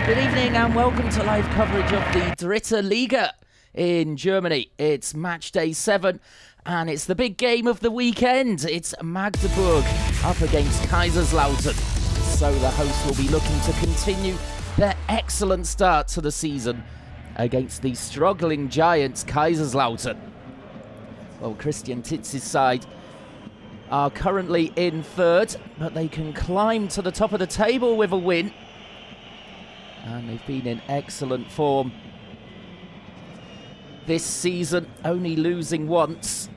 Good evening and welcome to live coverage of the Dritte Liga in Germany. It's Matchday 7 and it's the big game of the weekend. It's Magdeburg up against Kaiserslautern. So the hosts will be looking to continue their excellent start to the season against the struggling giants Kaiserslautern. Well, Christian Titz's side are currently in third, but they can climb to the top of the table with a win. And they've been in excellent form this season, only losing once,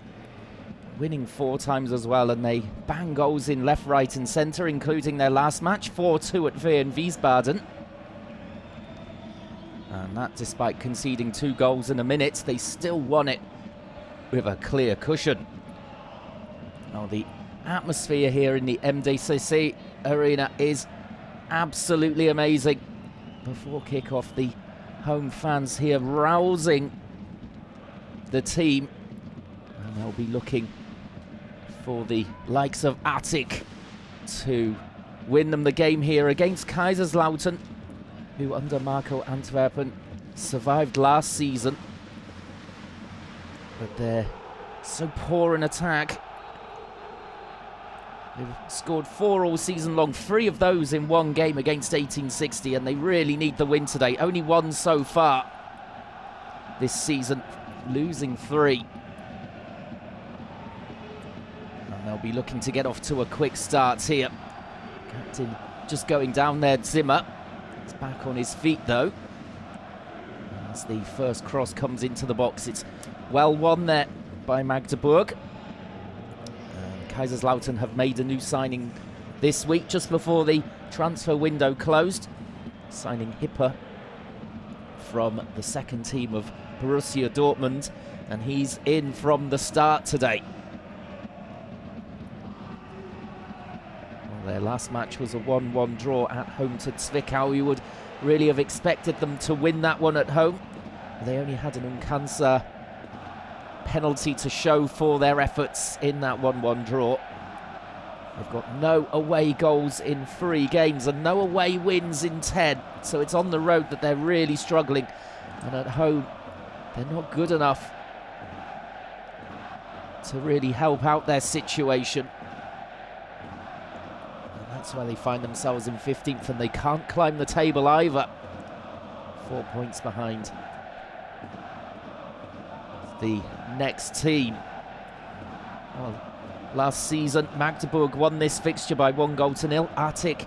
winning 4 times as well, and they bang goals in left, right and centre, including their last match, 4-2 at Wien Wiesbaden. And that despite conceding 2 goals in a minute, they still won it with a clear cushion. Now the atmosphere here in the MDCC arena is absolutely amazing. Before kick-off, the home fans here rousing the team, and they'll be looking for the likes of Attic to win them the game here against Kaiserslautern, who under Marco Antwerpen survived last season, but they're so poor in attack. They've scored 4 all season long, 3 of those in 1 game against 1860, and they really need the win today. Only 1 so far this season, losing 3. And they'll be looking to get off to a quick start here. Captain just going down there, Zimmer. He's back on his feet though. As the first cross comes into the box, it's well won there by Magdeburg. Kaiserslautern have made a new signing this week, just before the transfer window closed, signing Hipper from the second team of Borussia Dortmund, and he's in from the start today. Well, their last match was a 1-1 draw at home to Zwickau. You would really have expected them to win that one at home. They only had an Unkansa penalty to show for their efforts in that 1-1 draw. They've got no away goals in 3 games and no away wins in 10, so it's on the road that they're really struggling, and at home they're not good enough to really help out their situation, and that's why they find themselves in 15th, and they can't climb the table either. 4 points behind the next team. Well, last season Magdeburg won this fixture by 1-0. Attic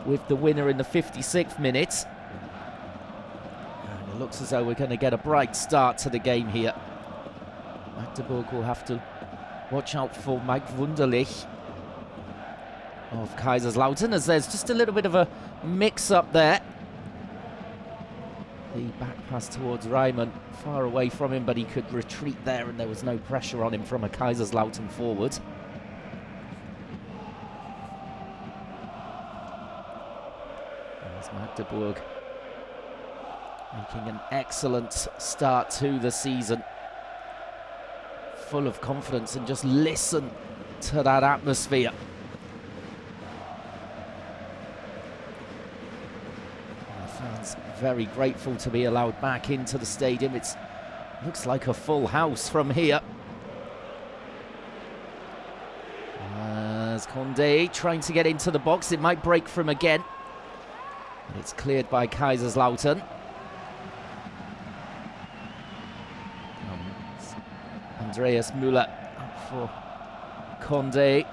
with the winner in the 56th minute. And it looks as though we're going to get a bright start to the game here. Magdeburg will have to watch out for Mike Wunderlich of Kaiserslautern, as there's just a little bit of a mix-up there. The back pass towards Reimann, far away from him, but he could retreat there and there was no pressure on him from a Kaiserslautern forward. There's Magdeburg making an excellent start to the season. Full of confidence, and just listen to that atmosphere. Very grateful to be allowed back into the stadium. It looks like a full house from here. As Condé trying to get into the box, it might break from again. But it's cleared by Kaiserslautern. Andreas Müller up for Condé.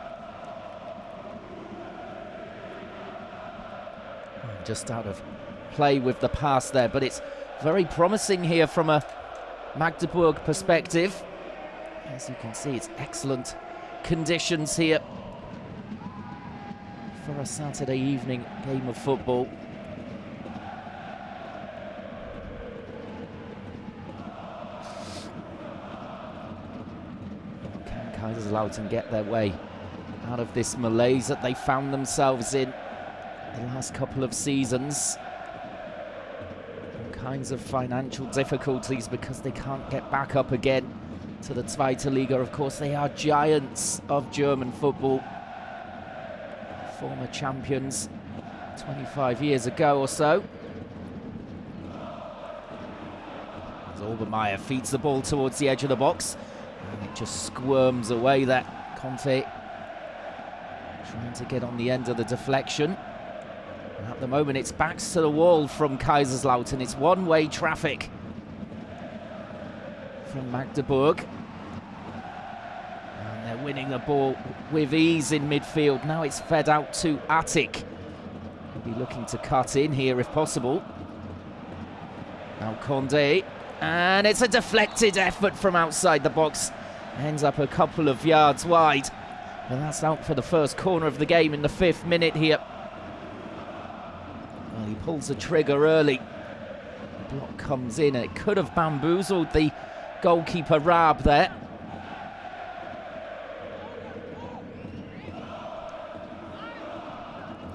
Just out of play with the pass there, but it's very promising here from a Magdeburg perspective. As you can see, it's excellent conditions here for a Saturday evening game of football. Can Kaiserslautern get their way out of this malaise that they found themselves in the last couple of seasons? Kinds of financial difficulties because they can't get back up again to the Zweite Liga. Of course, they are giants of German football, former champions 25 years ago or so. Obermeier feeds the ball towards the edge of the box, and it just squirms away there. Conte trying to get on the end of the deflection. And at the moment, it's backs to the wall from Kaiserslautern. It's one-way traffic from Magdeburg. And they're winning the ball with ease in midfield. Now it's fed out to Attic. He'll be looking to cut in here if possible. Now Condé, and it's a deflected effort from outside the box. Ends up a couple of yards wide. And that's out for the first corner of the game in the 5th minute here. Well, he pulls the trigger early. The block comes in, and it could have bamboozled the goalkeeper Raab there.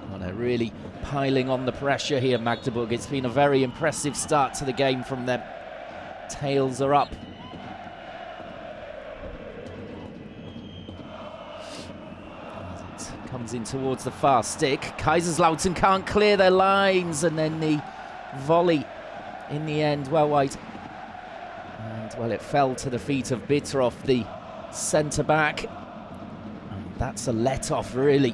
Well, they're really piling on the pressure here, Magdeburg. It's been a very impressive start to the game from them. Tails are up. Comes in towards the far stick. Kaiserslautern can't clear their lines, and then the volley in the end, well wide. And well, it fell to the feet of Bittroff, the centre-back. And that's a let-off, really,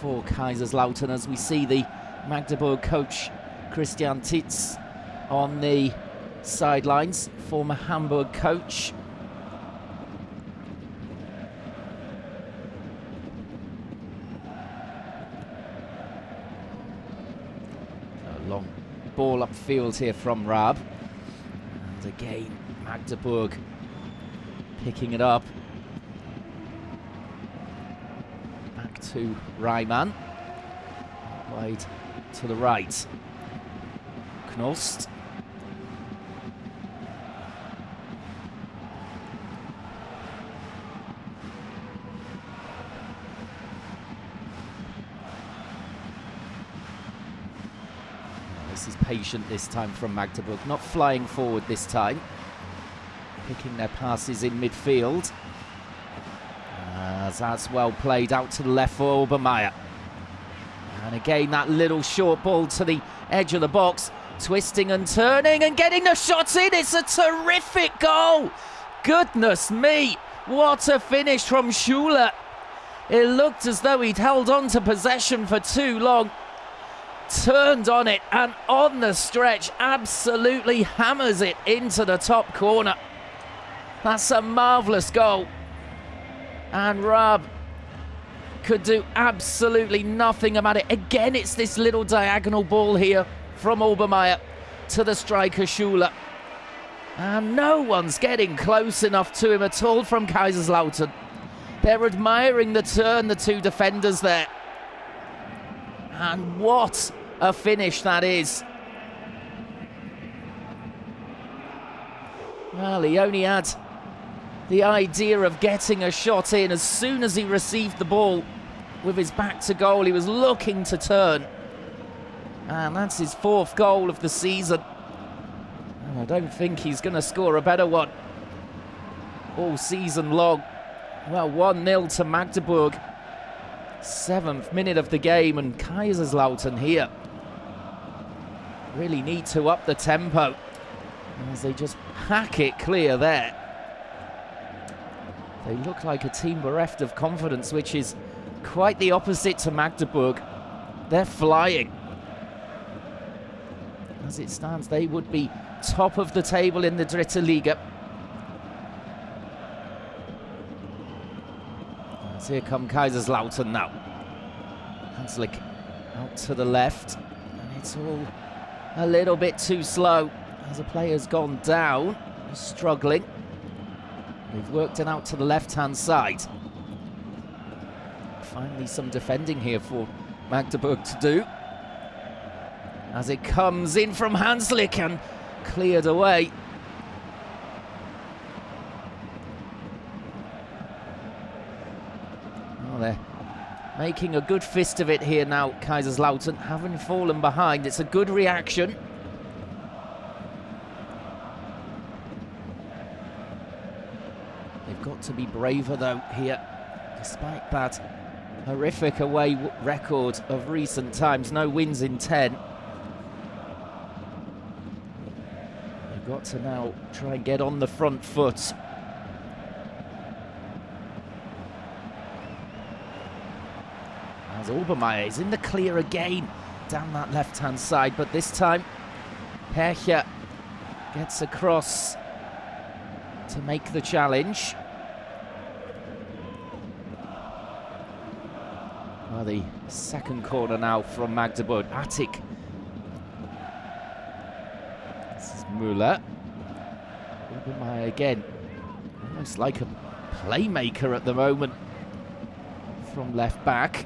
for Kaiserslautern, as we see the Magdeburg coach Christian Titz on the sidelines, former Hamburg coach. Long ball upfield here from Raab. And again, Magdeburg picking it up. Back to Reimann. Wide to the right. Knost. This is patient this time from Magdeburg, not flying forward this time. Picking their passes in midfield. That's well played out to the left for Obermeier. And again, that little short ball to the edge of the box. Twisting and turning and getting the shot in. It's a terrific goal. Goodness me, what a finish from Schuler. It looked as though he'd held on to possession for too long. Turned on it, and on the stretch absolutely hammers it into the top corner. That's a marvellous goal. And Raab could do absolutely nothing about it. Again, it's this little diagonal ball here from Obermeier to the striker Schuler. And no one's getting close enough to him at all from Kaiserslautern. They're admiring the turn, the two defenders there. And what a finish that is. Well, he only had the idea of getting a shot in. As soon as he received the ball with his back to goal, he was looking to turn. And that's his 4th goal of the season. And I don't think he's going to score a better one all season long. Well, 1-0 to Magdeburg. 7th minute of the game, and Kaiserslautern here really need to up the tempo as they just hack it clear there. They look like a team bereft of confidence, which is quite the opposite to Magdeburg. They're flying. As it stands, they would be top of the table in the Dritte Liga. As here come Kaiserslautern now. Hanslick out to the left, and it's all a little bit too slow as the player's gone down. He's struggling. They've worked it out to the left-hand side. Finally some defending here for Magdeburg to do. As it comes in from Hanslick and cleared away. Oh, they're making a good fist of it here now, Kaiserslautern, having fallen behind. It's a good reaction. They've got to be braver, though, here, despite that horrific away record of recent times. No wins in 10. They've We've got to now try and get on the front foot. As Obermeier is in the clear again down that left-hand side, but this time Hercher gets across to make the challenge. Well, the second corner now from Magdeburg. Attic. This is Müller. Obermeier again. Almost like a playmaker at the moment from left back.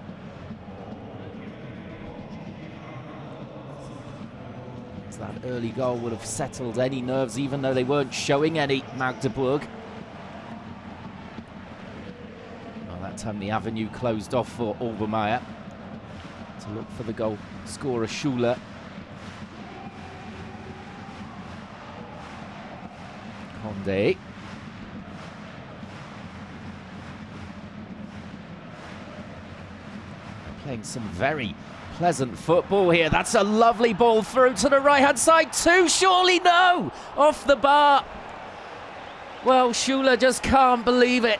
That early goal would have settled any nerves, even though they weren't showing any, Magdeburg. Well, that time the avenue closed off for Obermeier to look for the goal scorer Schuler. Condé. Playing some very pleasant football here. That's a lovely ball through to the right-hand side too. Surely no! Off the bar. Well, Schuler just can't believe it.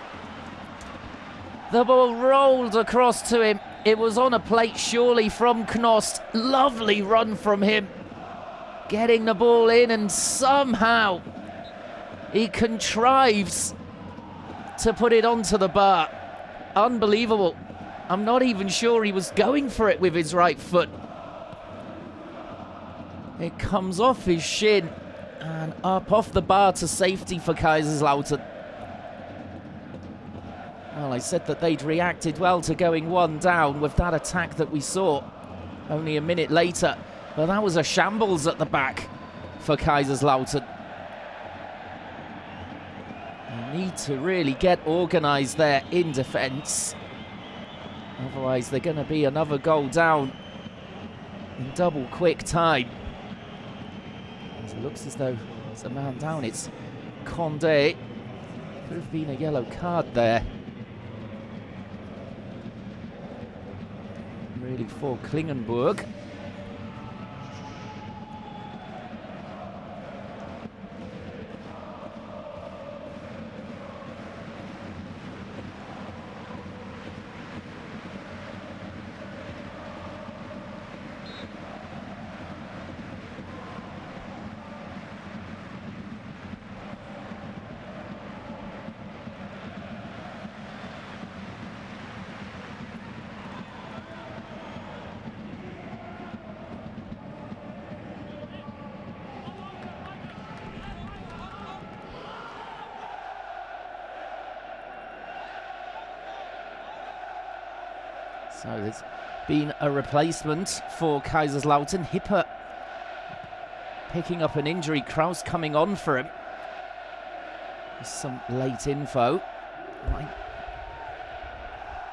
The ball rolled across to him. It was on a plate surely from Knost. Lovely run from him. Getting the ball in, and somehow he contrives to put it onto the bar. Unbelievable. I'm not even sure he was going for it with his right foot. It comes off his shin and up off the bar to safety for Kaiserslautern. Well, I said that they'd reacted well to going one down with that attack that we saw only a minute later. But that was a shambles at the back for Kaiserslautern. They need to really get organised there in defence. Otherwise, they're going to be another goal down in double quick time. As it looks as though there's a man down. It's Condé. Could have been a yellow card there. Really for Klingenberg. So there's been a replacement for Kaiserslautern. Hipper picking up an injury. Kraus coming on for him. There's some late info. Right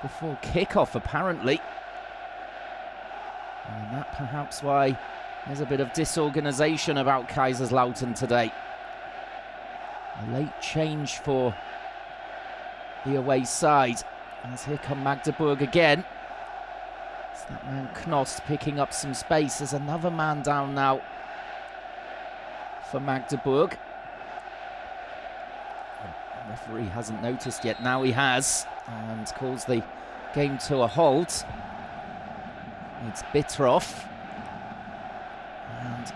before kickoff, apparently. And that perhaps why there's a bit of disorganisation about Kaiserslautern today. A late change for the away side. As here come Magdeburg again. It's that man Knost picking up some space. There's another man down now for Magdeburg. The referee hasn't noticed yet. Now he has, and calls the game to a halt. It's Bittroff. And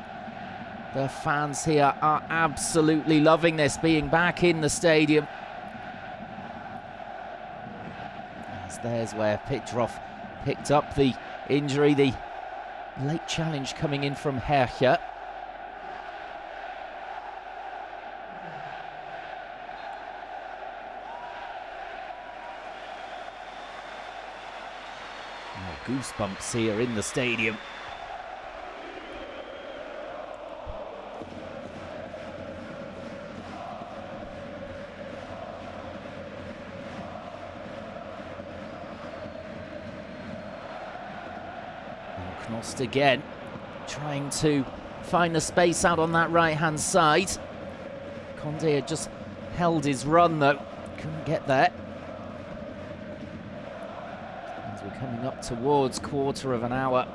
the fans here are absolutely loving this, being back in the stadium. As there's where Bittroff picked up the injury. The late challenge coming in from Hercher. Oh, goosebumps here in the stadium. Knost again, trying to find the space out on that right-hand side. Condé had just held his run, though. Couldn't get there. As we're coming up towards quarter of an hour,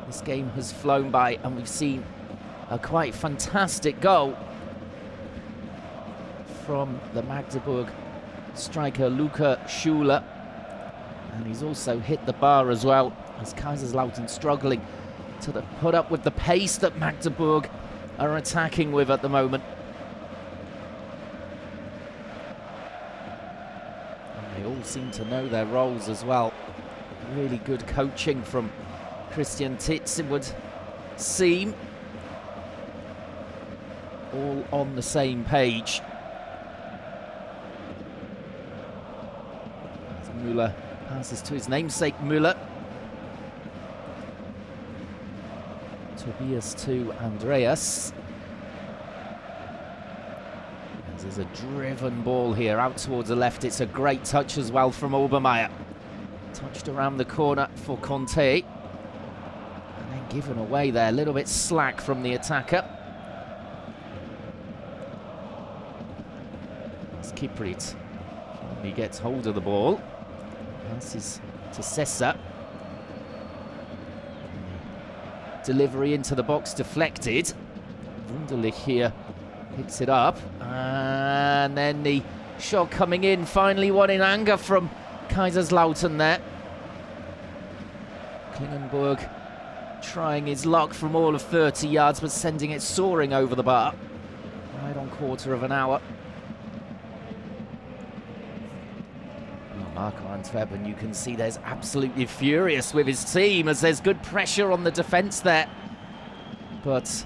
this game has flown by, and we've seen a quite fantastic goal from the Magdeburg striker Luca Schuler. And he's also hit the bar as well, as Kaiserslautern struggling to put up with the pace that Magdeburg are attacking with at the moment. And they all seem to know their roles as well. Really good coaching from Christian Titz, it would seem. All on the same page. As Müller passes to his namesake Müller. Tobias to Andreas. There's a driven ball here out towards the left. It's a great touch as well from Obermeier. Touched around the corner for Conte. And then given away there, a little bit slack from the attacker. As Kiprit finally gets hold of the ball. Passes to Sessa. Delivery into the box deflected. Wunderlich here picks it up. And then the shot coming in, finally one in anger from Kaiserslautern there. Klingenberg trying his luck from all of 30 yards, but sending it soaring over the bar. Right on quarter of an hour. Marco Antwerpen, you can see there's absolutely furious with his team, as there's good pressure on the defence there. But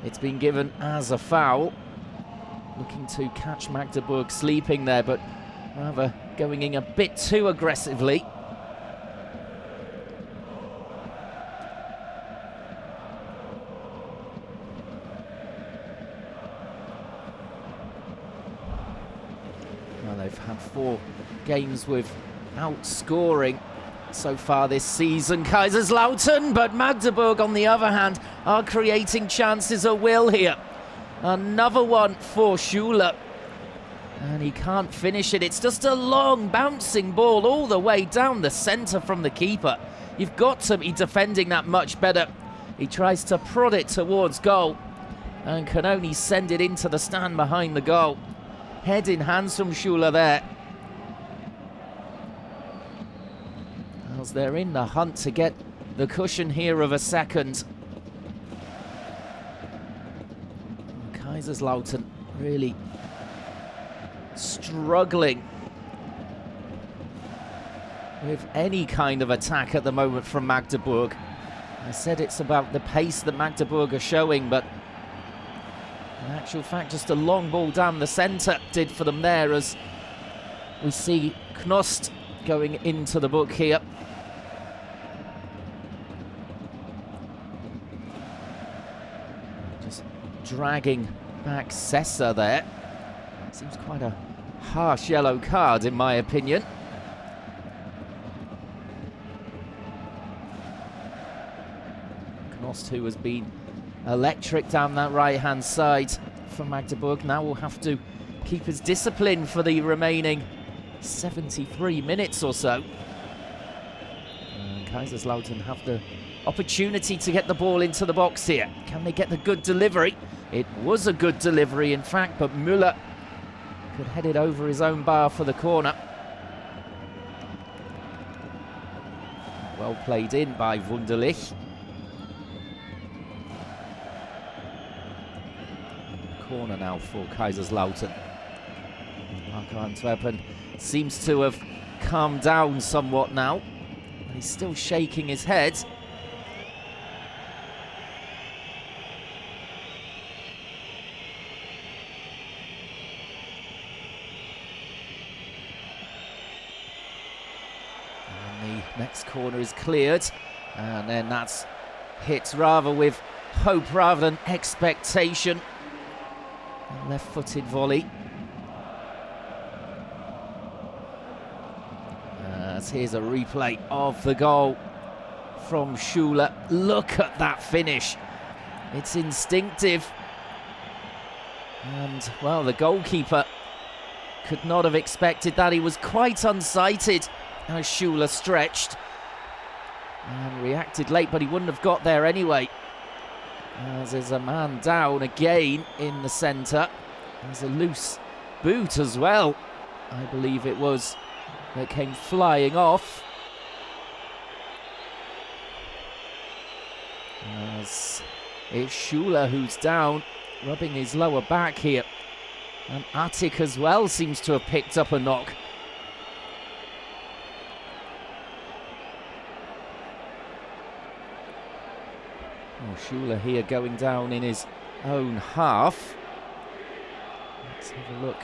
it's been given as a foul. Looking to catch Magdeburg sleeping there, but rather going in a bit too aggressively. Well, they've had 4 games without scoring so far this season, Kaiserslautern, but Magdeburg on the other hand are creating chances at will here. Another one for Schuler, and he can't finish it. It's just a long bouncing ball all the way down the centre from the keeper. You've got to be defending that much better. He tries to prod it towards goal and can only send it into the stand behind the goal. Head in hands from Schuler there. As they're in the hunt to get the cushion here of a second. Kaiserslautern really struggling with any kind of attack at the moment from Magdeburg. I said it's about the pace that Magdeburg are showing, but in actual fact just a long ball down the centre did for them there, as we see Knost going into the book here. Just dragging back Sessa there. Seems quite a harsh yellow card in my opinion. Knost, who has been electric down that right-hand side for Magdeburg, now will have to keep his discipline for the remaining 73 minutes or so. And Kaiserslautern have the opportunity to get the ball into the box here. Can they get the good delivery? It was a good delivery, in fact, but Müller could head it over his own bar for the corner. Well played in by Wunderlich. Corner now for Kaiserslautern. Marco Antwerpen seems to have calmed down somewhat now. He's still shaking his head. And the next corner is cleared, and then that's hit rather with hope rather than expectation. A left-footed volley. As here's a replay of the goal from Schuler. Look at that finish. It's instinctive. And, well, the goalkeeper could not have expected that. He was quite unsighted as Schuler stretched and reacted late, but he wouldn't have got there anyway. As there's a man down again in the centre. There's a loose boot as well, I believe it was, that came flying off. As it's Schuler who's down, rubbing his lower back here. And Attic as well seems to have picked up a knock. Oh, Schuler here going down in his own half. Let's have a look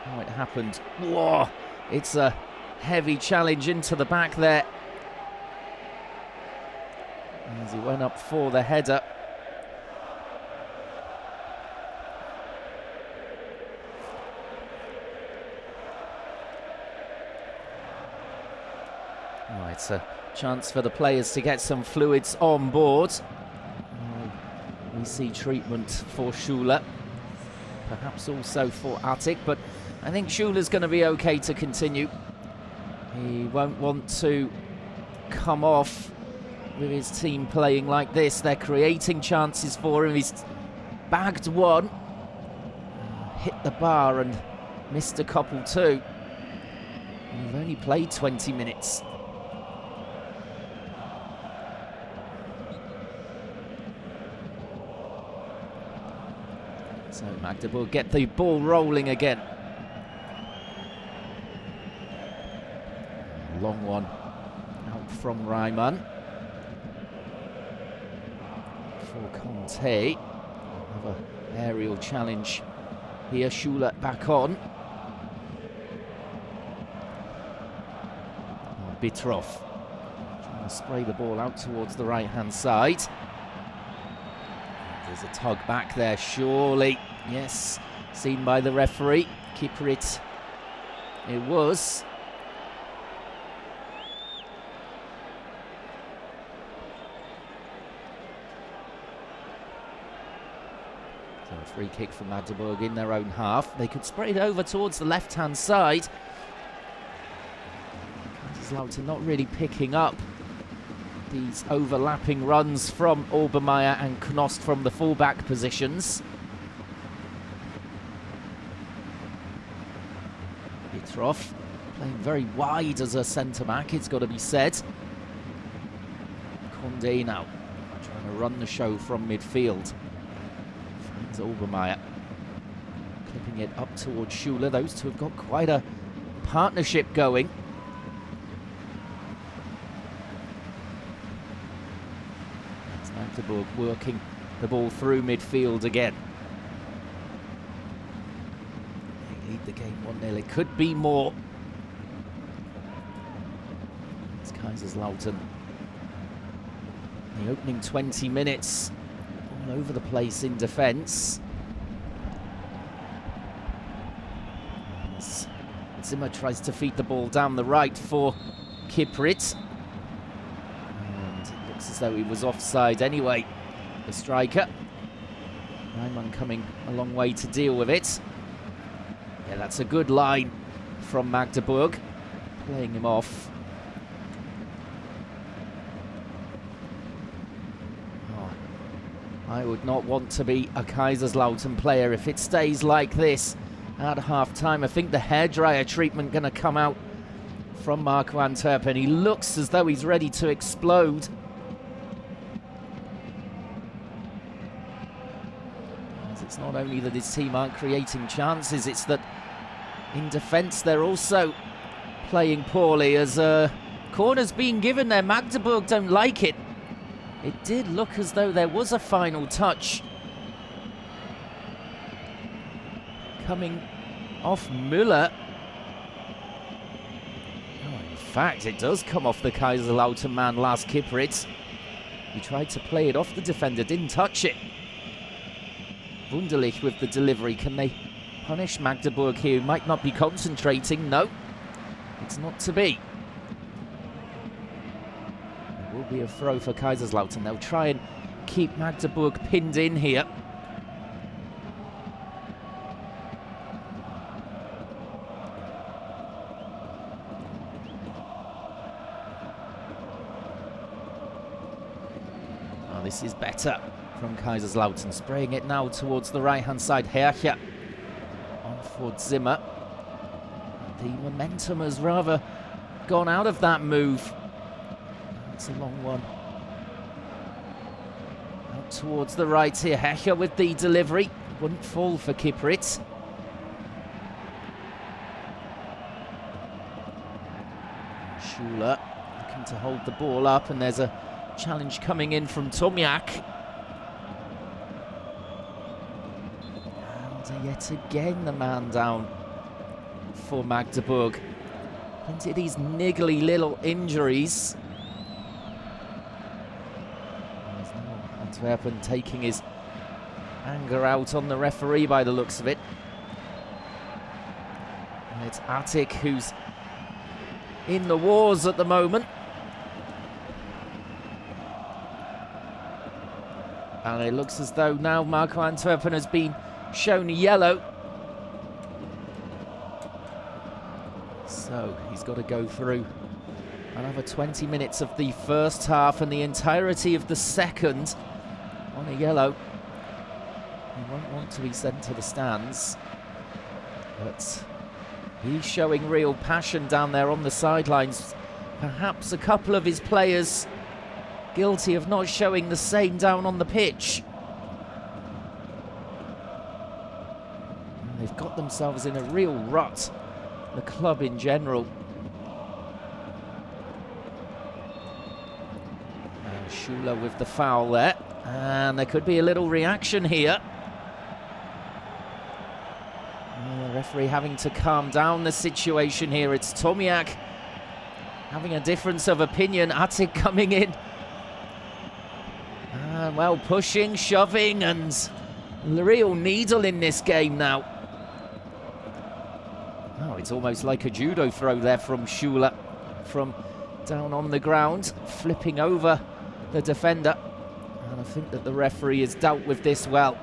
how it happened. Whoa! It's a heavy challenge into the back there. As he went up for the header. Oh, it's a chance for the players to get some fluids on board. We see treatment for Schuler, perhaps also for Attic, but I think Schuler's going to be okay to continue. He won't want to come off with his team playing like this. They're creating chances for him. He's bagged one, hit the bar and missed a couple too. We've only played 20 minutes. So Magdeburg get the ball rolling again. Long one out from Reimann. For Conte. Another aerial challenge here. Schuler back on. Oh, Bitroff trying to spray the ball out towards the right-hand side. There's a tug back there, surely. Yes, seen by the referee. Kiprit, it was. So a free kick for Magdeburg in their own half. They could spray it over towards the left-hand side. Kaiserslautern not really picking up these overlapping runs from Obermeier and Knost from the fullback positions. Bitroff playing very wide as a centre-back, it's got to be said. Condé now trying to run the show from midfield. Finds Obermeier, clipping it up towards Schuler. Those two have got quite a partnership going. Magdeburg working the ball through midfield again. They lead the game 1-0. It could be more. It's Kaiserslautern. The opening 20 minutes all over the place in defence. Zimmer tries to feed the ball down the right for Kiprit. As though he was offside anyway, the striker. Reimann coming a long way to deal with it. Yeah, that's a good line from Magdeburg, playing him off. Oh, I would not want to be a Kaiserslautern player if it stays like this at half-time. I think the hairdryer treatment going to come out from Marco Antwerpen. He looks as though he's ready to explode. It's not only that his team aren't creating chances, it's that in defence they're also playing poorly as corners being given there. Magdeburg don't like it. It did look as though there was a final touch coming off Müller. Oh, in fact, it does come off the Kaiserslautern man, Lars Kiprit. He tried to play it off the defender, didn't touch it. Wunderlich with the delivery. Can they punish Magdeburg here? Might not be concentrating. No, it's not to be. It will be a throw for Kaiserslautern. They'll try and keep Magdeburg pinned in here. Oh, this is better from Kaiserslautern, spraying it now towards the right-hand side. Hercher on for Zimmer. The momentum has rather gone out of that move. It's a long one. Out towards the right here. Hecher with the delivery. Wouldn't fall for Kiprit. Schuler looking to hold the ball up, and there's a challenge coming in from Tomiak. And yet again the man down for Magdeburg. Plenty of these niggly little injuries. There's no Antwerpen taking his anger out on the referee by the looks of it. And it's Attic who's in the wars at the moment. And it looks as though now Marco Antwerpen has been shown yellow. So he's got to go through another 20 minutes of the first half and the entirety of the second on a yellow. He won't want to be sent to the stands, but he's showing real passion down there on the sidelines. Perhaps a couple of his players guilty of not showing the same down on the pitch. And they've got themselves in a real rut, the club in general. And Schuler with the foul there, and there could be a little reaction here. The referee having to calm down the situation here. It's Tomiak having a difference of opinion. Attic coming in. And well, pushing, shoving, and the real needle in this game now. Oh, it's almost like a judo throw there from Schuler, from down on the ground, flipping over the defender. And I think that the referee has dealt with this well.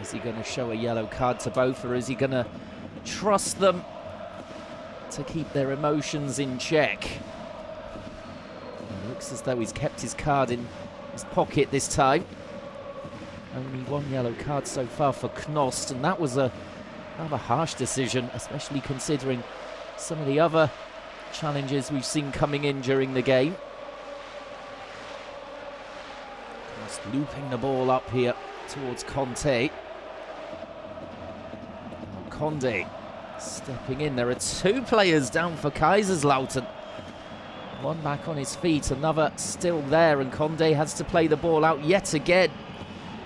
Is he going to show a yellow card to both, or is he going to trust them to keep their emotions in check? It looks as though he's kept his card in his pocket this time. Only one yellow card so far for Knost, and that was a rather harsh decision, especially considering some of the other challenges we've seen coming in during the game. Knost looping the ball up here towards Conte. Conde stepping in. There are two players down for Kaiserslautern. One back on his feet, another still there, and Conde has to play the ball out yet again.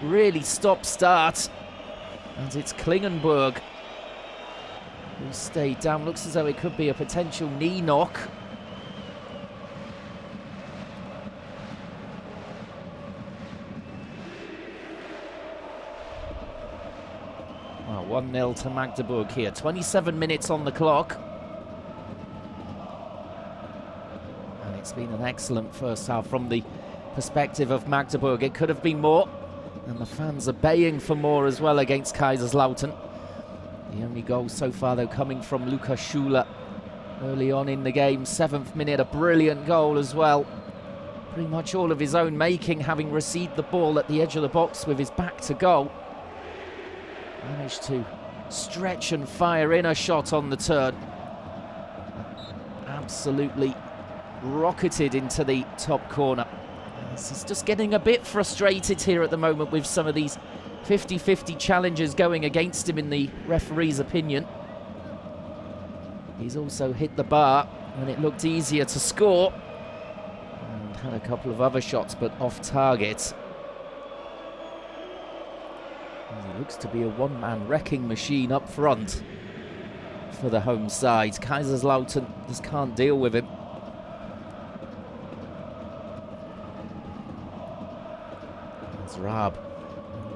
Really stop-start. And it's Klingenberg who stayed down. Looks as though it could be a potential knee knock. Well, 1-0 to Magdeburg here. 27 minutes on the clock. And it's been an excellent first half from the perspective of Magdeburg. It could have been more, and the fans are baying for more as well against Kaiserslautern. The only goal so far, though, coming from Lukas Schuler early on in the game. 7th minute, a brilliant goal as well. Pretty much all of his own making, having received the ball at the edge of the box with his back to goal. Managed to stretch and fire in a shot on the turn. Absolutely rocketed into the top corner. He's just getting a bit frustrated here at the moment with some of these 50-50 challenges going against him in the referee's opinion. He's also hit the bar when it looked easier to score. And had a couple of other shots, but off target. It looks to be a one-man wrecking machine up front for the home side. Kaiserslautern just can't deal with him. It's Raab.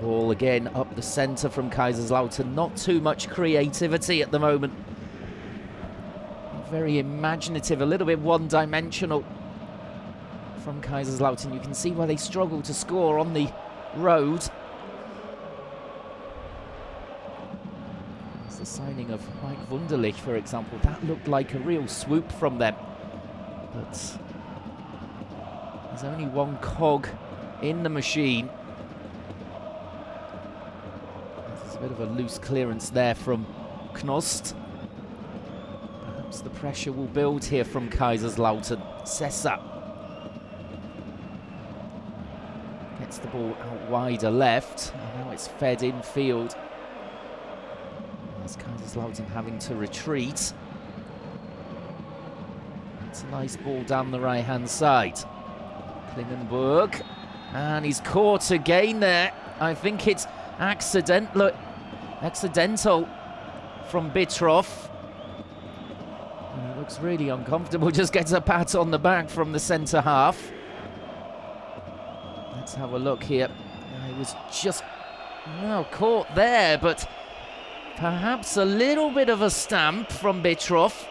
Ball again up the centre from Kaiserslautern. Not too much creativity at the moment. Very imaginative, a little bit one-dimensional from Kaiserslautern. You can see why they struggle to score on the road. The signing of Mike Wunderlich, for example, that looked like a real swoop from them. But there's only one cog in the machine. There's a bit of a loose clearance there from Knost. Perhaps the pressure will build here from Kaiserslautern. Sessa gets the ball out wider left. And now it's fed infield. As Kaiserslautern having to retreat. It's a nice ball down the right-hand side. Klingenberg. And he's caught again there. I think it's accidental from Bitroff. And he looks really uncomfortable. Just gets a pat on the back from the centre half. Let's have a look here. He was just caught there, but perhaps a little bit of a stamp from Bitroff.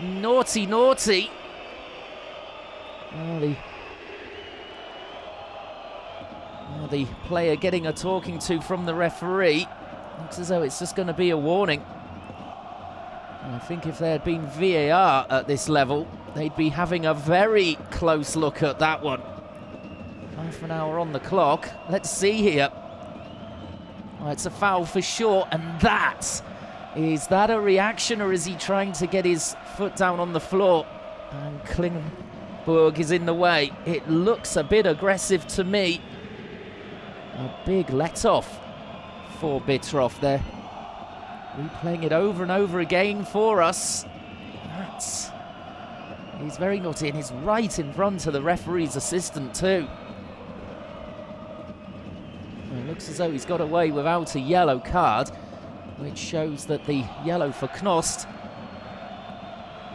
Naughty, naughty. The player getting a talking to from the referee. Looks as though it's just going to be a warning. And I think if there had been VAR at this level, they'd be having a very close look at that one. Half an hour on the clock. Let's see here. Oh, it's a foul for sure, and is that a reaction, or is he trying to get his foot down on the floor? And Klingenberg is in the way. It looks a bit aggressive to me. A big let-off for Bitroff there. Replaying it over and over again for us. He's very naughty, and he's right in front of the referee's assistant too. It looks as though he's got away without a yellow card, which shows that the yellow for Knost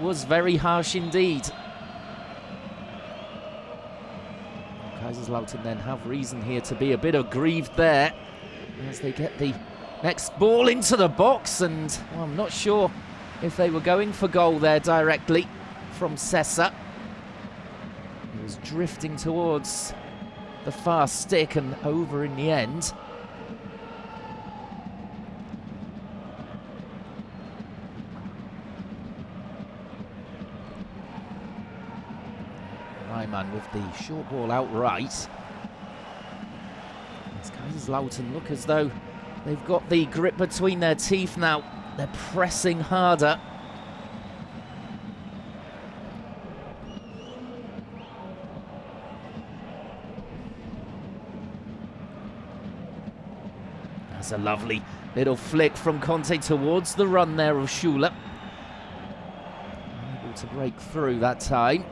was very harsh indeed. Kaiserslautern then have reason here to be a bit aggrieved there as they get the next ball into the box, and I'm not sure if they were going for goal there directly from Sessa. He was drifting towards the far stick and over in the end. Ryman with the short ball outright. As Kaiserslautern look as though they've got the grip between their teeth now. They're pressing harder. That's a lovely little flick from Conte towards the run there of Schuler. Able to break through that time.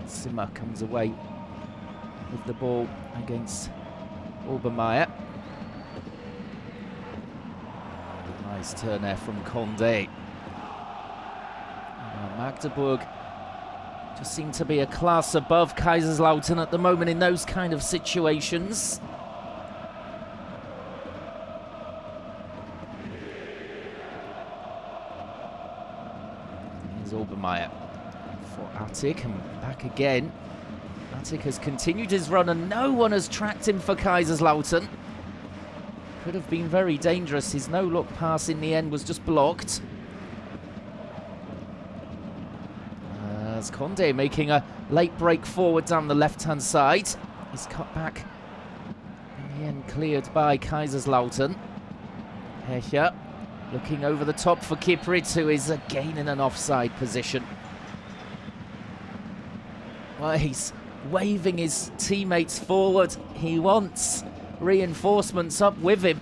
Zimmer comes away with the ball against Obermeier. Nice turn there from Condé. Magdeburg just seem to be a class above Kaiserslautern at the moment in those kind of situations. Here's Obermeier for Attic, and back again. Attic has continued his run and no one has tracked him for Kaiserslautern. Could have been very dangerous. His no-look pass in the end was just blocked. As Condé making a late break forward down the left-hand side. He's cut back. In the end cleared by Kaiserslautern. Hecher looking over the top for Kiprit, who is again in an offside position. Well, he's waving his teammates forward. He wants reinforcements up with him.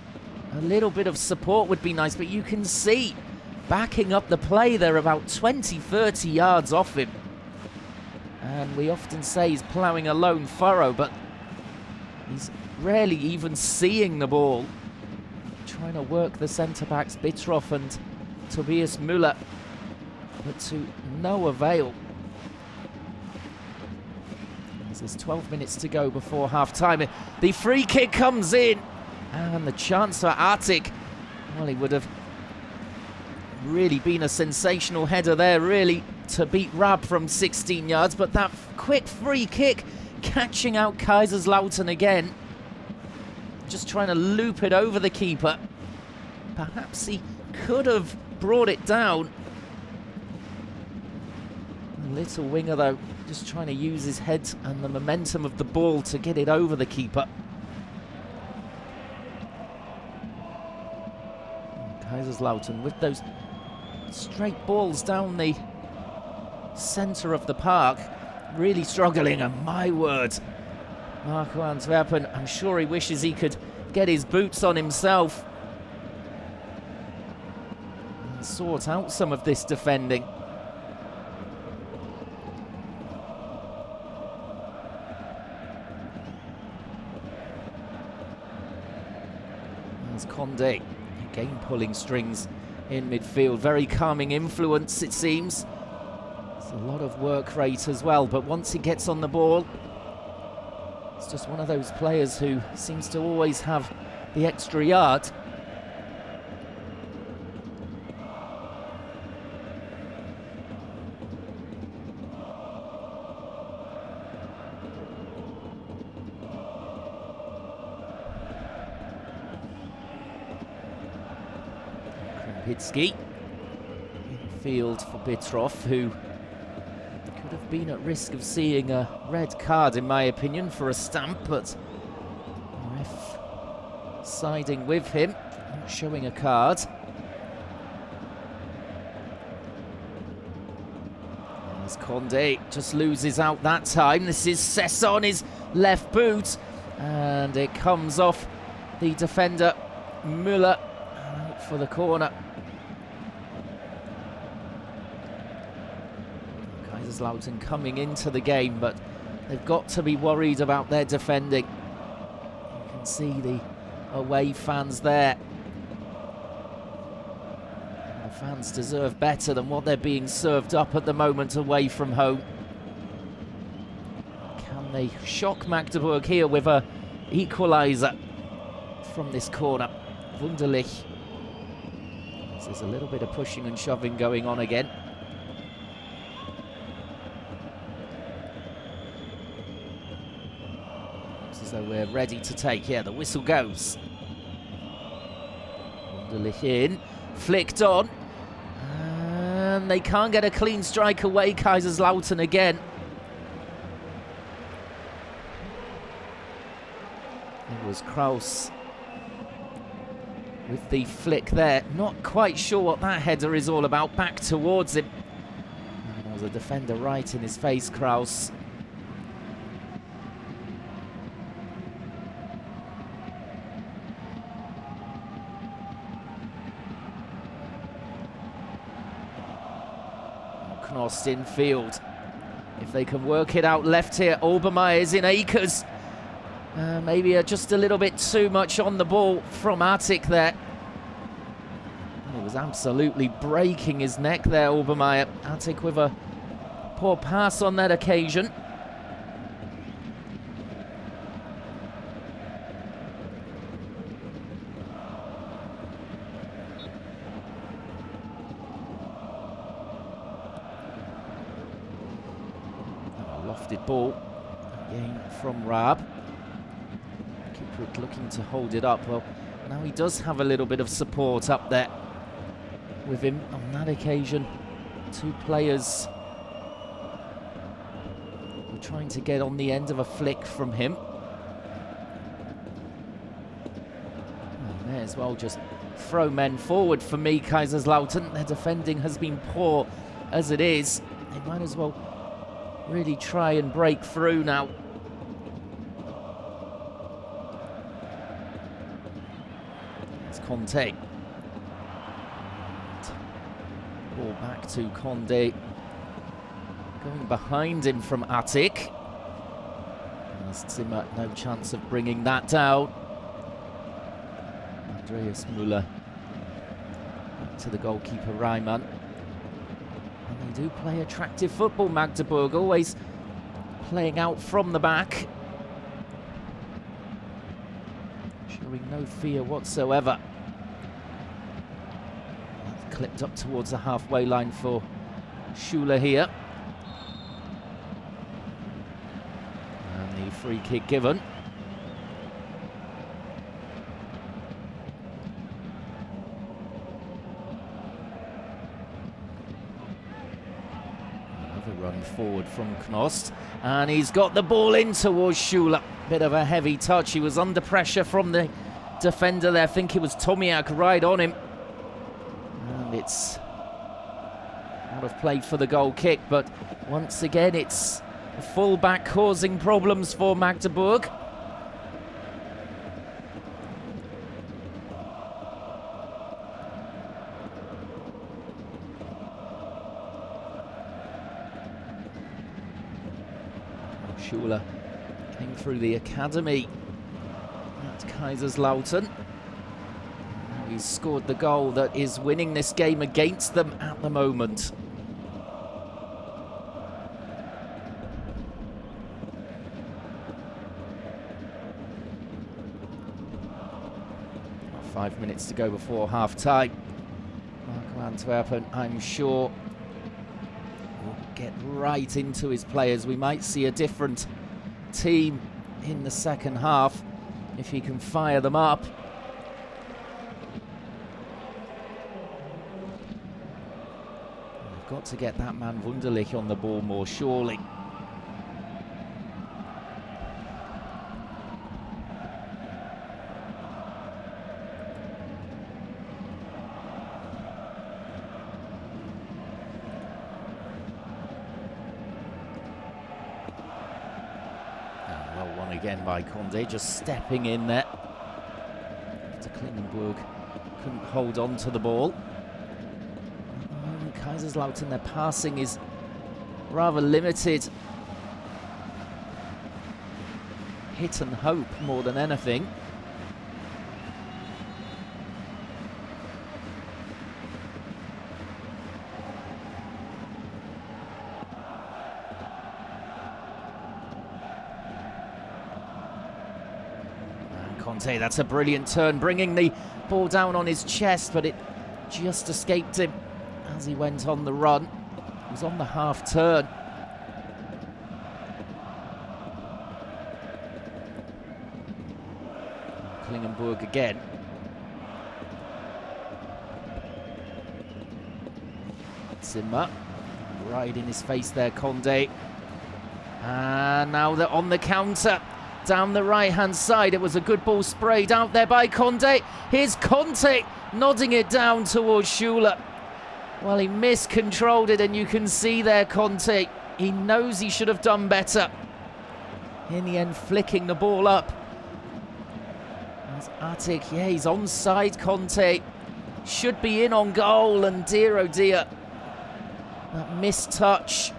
A little bit of support would be nice, but you can see backing up the play, they're about 20-30 yards off him. And we often say he's ploughing a lone furrow, but he's rarely even seeing the ball. Trying to work the centre-backs Bitroff and Tobias Müller, but to no avail. There's 12 minutes to go before half-time. The free kick comes in, and the chance for Attic. Well, he would have really been a sensational header there, really, to beat Rab from 16 yards. But that quick free kick catching out Kaiserslautern again. Just trying to loop it over the keeper. Perhaps he could have brought it down. Little winger, though, just trying to use his head and the momentum of the ball to get it over the keeper. Kaiserslautern with those straight balls down the centre of the park, really struggling, and my word, Marco Antwerpen, I'm sure he wishes he could get his boots on himself and sort out some of this defending. There's Condé, again pulling strings in midfield. Very calming influence, it seems. There's a lot of work rate as well, but once he gets on the ball, it's just one of those players who seems to always have the extra yard. Krempitsky in field for Bitroff, who could have been at risk of seeing a red card, in my opinion, for a stamp, but the ref siding with him, not showing a card. As Condé just loses out that time. This is Cess on his left boot, and it comes off the defender Müller out for the corner. Kaiserslautern coming into the game, but they've got to be worried about their defending. You can see the away fans there. The fans deserve better than what they're being served up at the moment away from home. Can they shock Magdeburg here with a equaliser from this corner? Wunderlich. There's a little bit of pushing and shoving going on again. Looks as though we're ready to take. Yeah, the whistle goes. Wunderlich in, flicked on, and they can't get a clean strike away. Kaiserslautern again. It was Kraus with the flick there. Not quite sure what that header is all about. Back towards him. And there was a defender right in his face, Kraus. Knost in field. If they can work it out left here, Obermeier's in acres. Maybe just a little bit too much on the ball from Attic there. He was absolutely breaking his neck there, Obermeier. Attic with a poor pass on that occasion. A lofted ball again from Raab. Looking to hold it up. Well, now he does have a little bit of support up there with him on that occasion. Two players were trying to get on the end of a flick from him. Well, may as well just throw men forward for me, Kaiserslautern. Their defending has been poor as it is. They might as well really try and break through now. Conte. Ball back to Condé. Going behind him from Attic. As Zimmer, no chance of bringing that down. Andreas Müller. Back to the goalkeeper, Reimann. And they do play attractive football, Magdeburg. Always playing out from the back. Showing no fear whatsoever. Clipped up towards the halfway line for Schuler here. And the free kick given. run forward from Knost, and he's got the ball in towards Schuler. Bit of a heavy touch. He was under pressure from the defender there. I think it was Tomiak right on him. And it's out of play for the goal kick, but once again it's a full-back causing problems for Magdeburg. Schuler came through the academy at Kaiserslautern. Now he's scored the goal that is winning this game against them at the moment. About 5 minutes to go before half-time. Marco Antwerpen, I'm sure, will get right into his players. We might see a different team in the second half if he can fire them up. We've got to get that man Wunderlich on the ball more, surely. Well won again by Condé, just stepping in there. After Klingenberg couldn't hold on to the ball. At the moment, Kaiserslautern, their passing is rather limited. Hit and hope more than anything. Conte, that's a brilliant turn, bringing the ball down on his chest, but it just escaped him as he went on the run. He was on the half turn. Klingenberg again. Zimmer, right in his face there, Condé. And now they're on the counter. Down the right-hand side, it was a good ball sprayed out there by Condé. Here's Conte nodding it down towards Schuler. Well, he miscontrolled it, and you can see there Conte, he knows he should have done better. In the end, flicking the ball up. There's Attic, yeah, he's onside, Conte. Should be in on goal, and dear oh dear. That missed touch,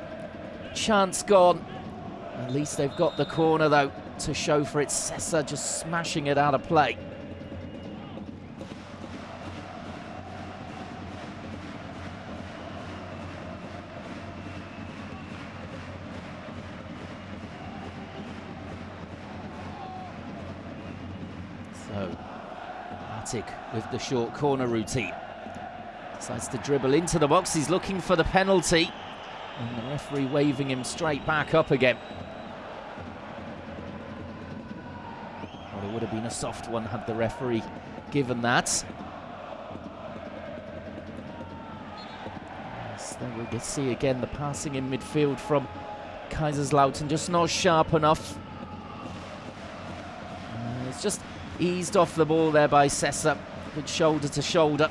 chance gone. At least they've got the corner though to show for it. Sessa just smashing it out of play. So Attic with the short corner routine. Decides to dribble into the box. He's looking for the penalty. And the referee waving him straight back up again. Well, it would have been a soft one had the referee given that. Yes, there we can see again the passing in midfield from Kaiserslautern, just not sharp enough. It's just eased off the ball there by Sessa. Good shoulder to shoulder.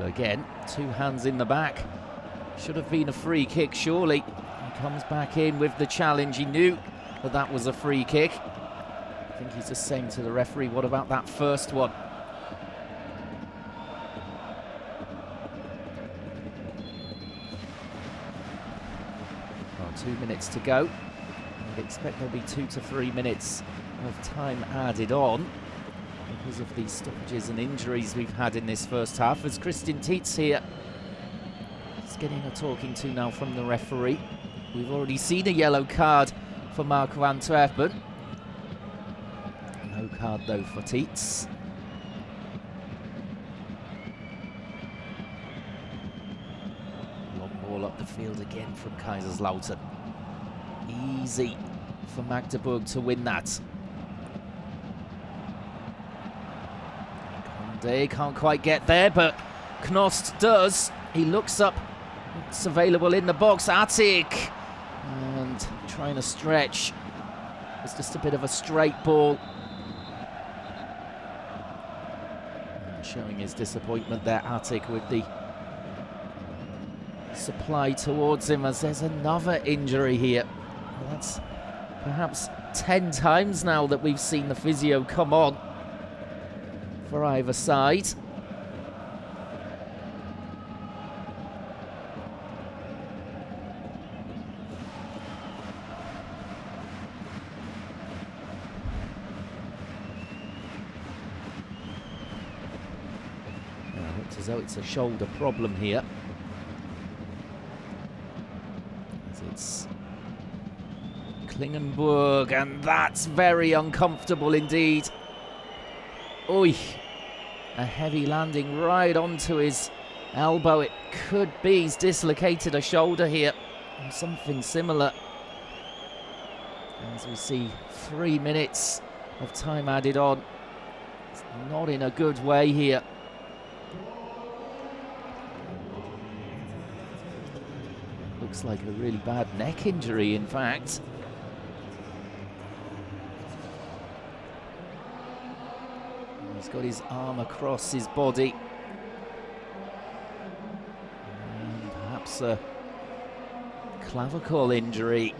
Again, two hands in the back. Should have been a free kick, surely. He comes back in with the challenge. He knew that that was a free kick. I think he's just saying to the referee, what about that first one? Well, 2 minutes to go. I'd expect there'll be 2 to 3 minutes of time added on because of the stoppages and injuries we've had in this first half. As Christian Tietz here, he's getting a talking to now from the referee. We've already seen a yellow card for Marco Antwerpen. No card though for Tietz. Long ball up the field again from Kaiserslautern. Easy for Magdeburg to win that. They can't quite get there, but Knost does. He looks up. It's available in the box. Attic. And trying to stretch. It's just a bit of a straight ball. And showing his disappointment there, Attic, with the supply towards him, as there's another injury here. Well, that's perhaps 10 times now that we've seen the physio come on for either side. It looks as though it's a shoulder problem here. As it's Klingenburg, and that's very uncomfortable indeed. Oy, a heavy landing right onto his elbow. It could be he's dislocated a shoulder here, or something similar. As we see 3 minutes of time added on. It's not in a good way here. Looks like a really bad neck injury, in fact. He's got his arm across his body. And perhaps a clavicle injury.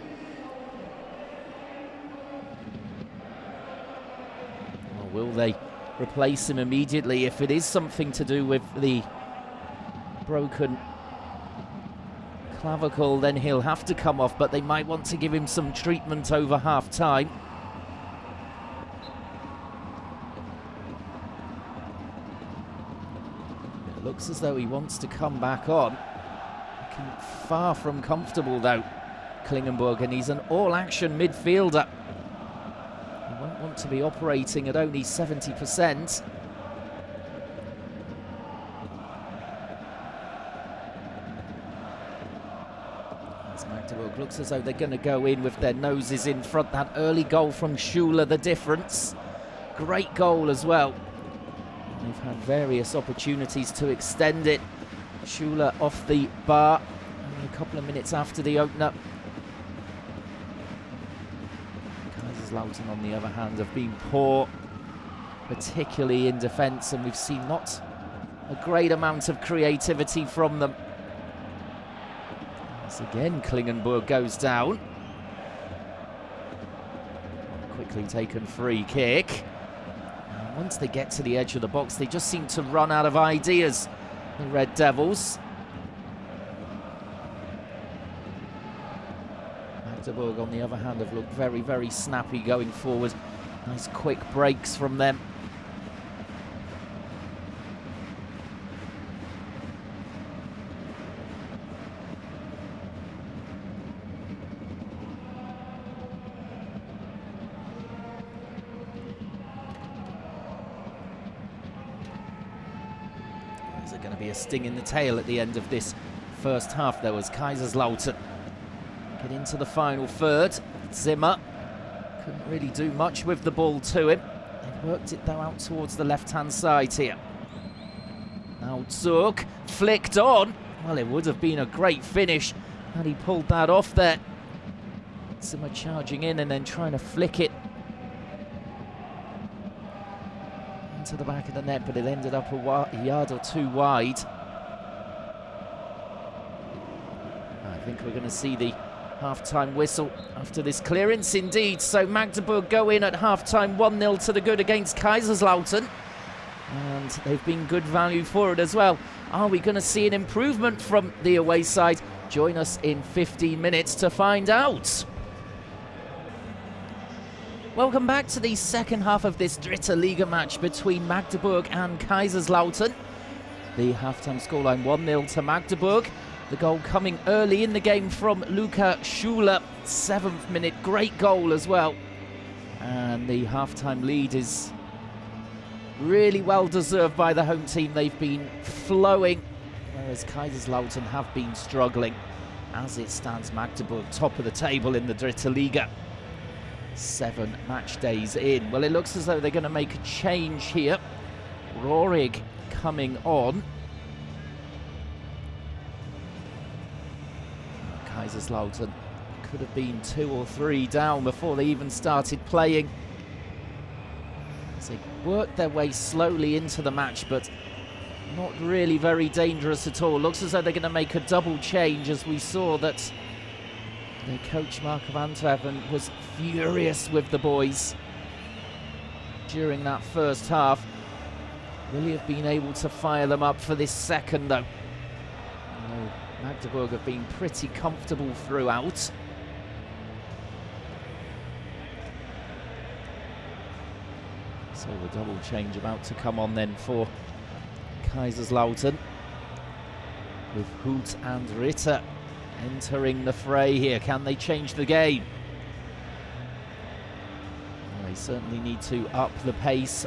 Or will they replace him immediately? If it is something to do with the broken clavicle, then he'll have to come off, but they might want to give him some treatment over half-time. Looks as though he wants to come back on. Looking far from comfortable though, Klingenburg, and he's an all-action midfielder. He won't want to be operating at only 70%. As Magdeburg looks as though they're going to go in with their noses in front. That early goal from Schuler, the difference. Great goal as well. They've had various opportunities to extend it. Schuler off the bar, only a couple of minutes after the opener. Kaiserslautern, on the other hand, have been poor, particularly in defence, and we've seen not a great amount of creativity from them. As again, Klingenburg goes down. Quickly taken free kick. Once they get to the edge of the box, they just seem to run out of ideas, the Red Devils. Magdeburg, on the other hand, have looked very, very snappy going forward. Nice quick breaks from them. Is going to be a sting in the tail at the end of this first half. There was Kaiserslautern get into the final third. Zimmer couldn't really do much with the ball to him. They've worked it though out towards the left-hand side here. Now Zug flicked on. Well, it would have been a great finish had he pulled that off there. Zimmer charging in and then trying to flick it to the back of the net, but it ended up a yard or two wide. I think we're going to see the half-time whistle after this clearance indeed. So Magdeburg go in at half-time 1-0 to the good against Kaiserslautern, and they've been good value for it as well. Are we going to see an improvement from the away side? Join us in 15 minutes to find out. Welcome back to the second half of this Dritte Liga match between Magdeburg and Kaiserslautern. The halftime scoreline 1-0 to Magdeburg. The goal coming early in the game from Luca Schuler, 7th minute, great goal as well. And the halftime lead is really well deserved by the home team. They've been flowing, whereas Kaiserslautern have been struggling. as it stands, Magdeburg top of the table in the Dritte Liga. 7 match days in. Well, it looks as though they're going to make a change here. Rohrig coming on. Kaiserslautern could have been 2 or 3 down before they even started playing. They worked their way slowly into the match, but not really very dangerous at all. Looks as though they're going to make a double change, as we saw that their coach Mark van Antwerpen was furious with the boys during that first half. Will he have been able to fire them up for this second, though? Magdeburg have been pretty comfortable throughout. So the double change about to come on then for Kaiserslautern, with Hout and Ritter entering the fray here. Can they change the game? Well, they certainly need to up the pace.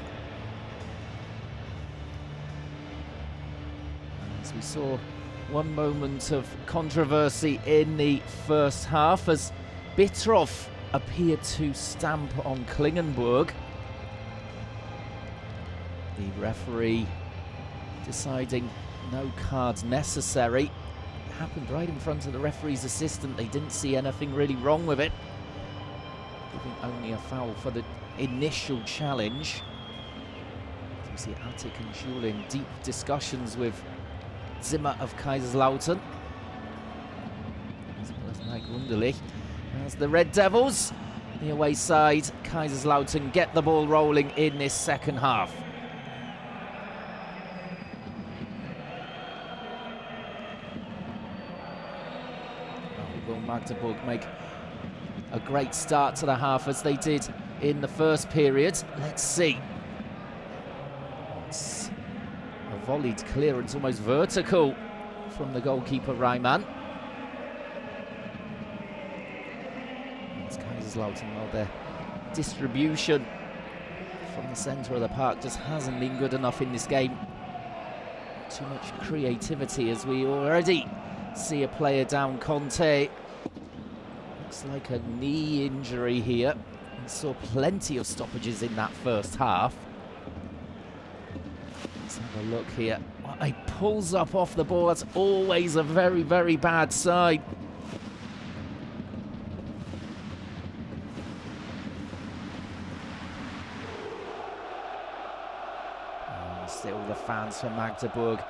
As we saw one moment of controversy in the first half, as Bittroff appeared to stamp on Klingenberg. The referee deciding no cards necessary. It happened right in front of the referee's assistant. They didn't see anything really wrong with it, giving only a foul for the initial challenge. You see Attic and Schule in deep discussions with Zimmer of Kaiserslautern, as well as Mike Wunderlich. As the Red Devils, the away side, Kaiserslautern get the ball rolling in this second half. Will Magdeburg make a great start to the half, as they did in the first period? Let's see. It's a volleyed clearance, almost vertical, from the goalkeeper Reimann. It's Kaiserslautern, well, their distribution from the centre of the park just hasn't been good enough in this game. Too much creativity, as we already see a player down. Conte, looks like a knee injury here. We saw plenty of stoppages in that first half. Let's have a look here. Well, he pulls up off the ball. That's always a very, very bad sign. And still the fans for Magdeburg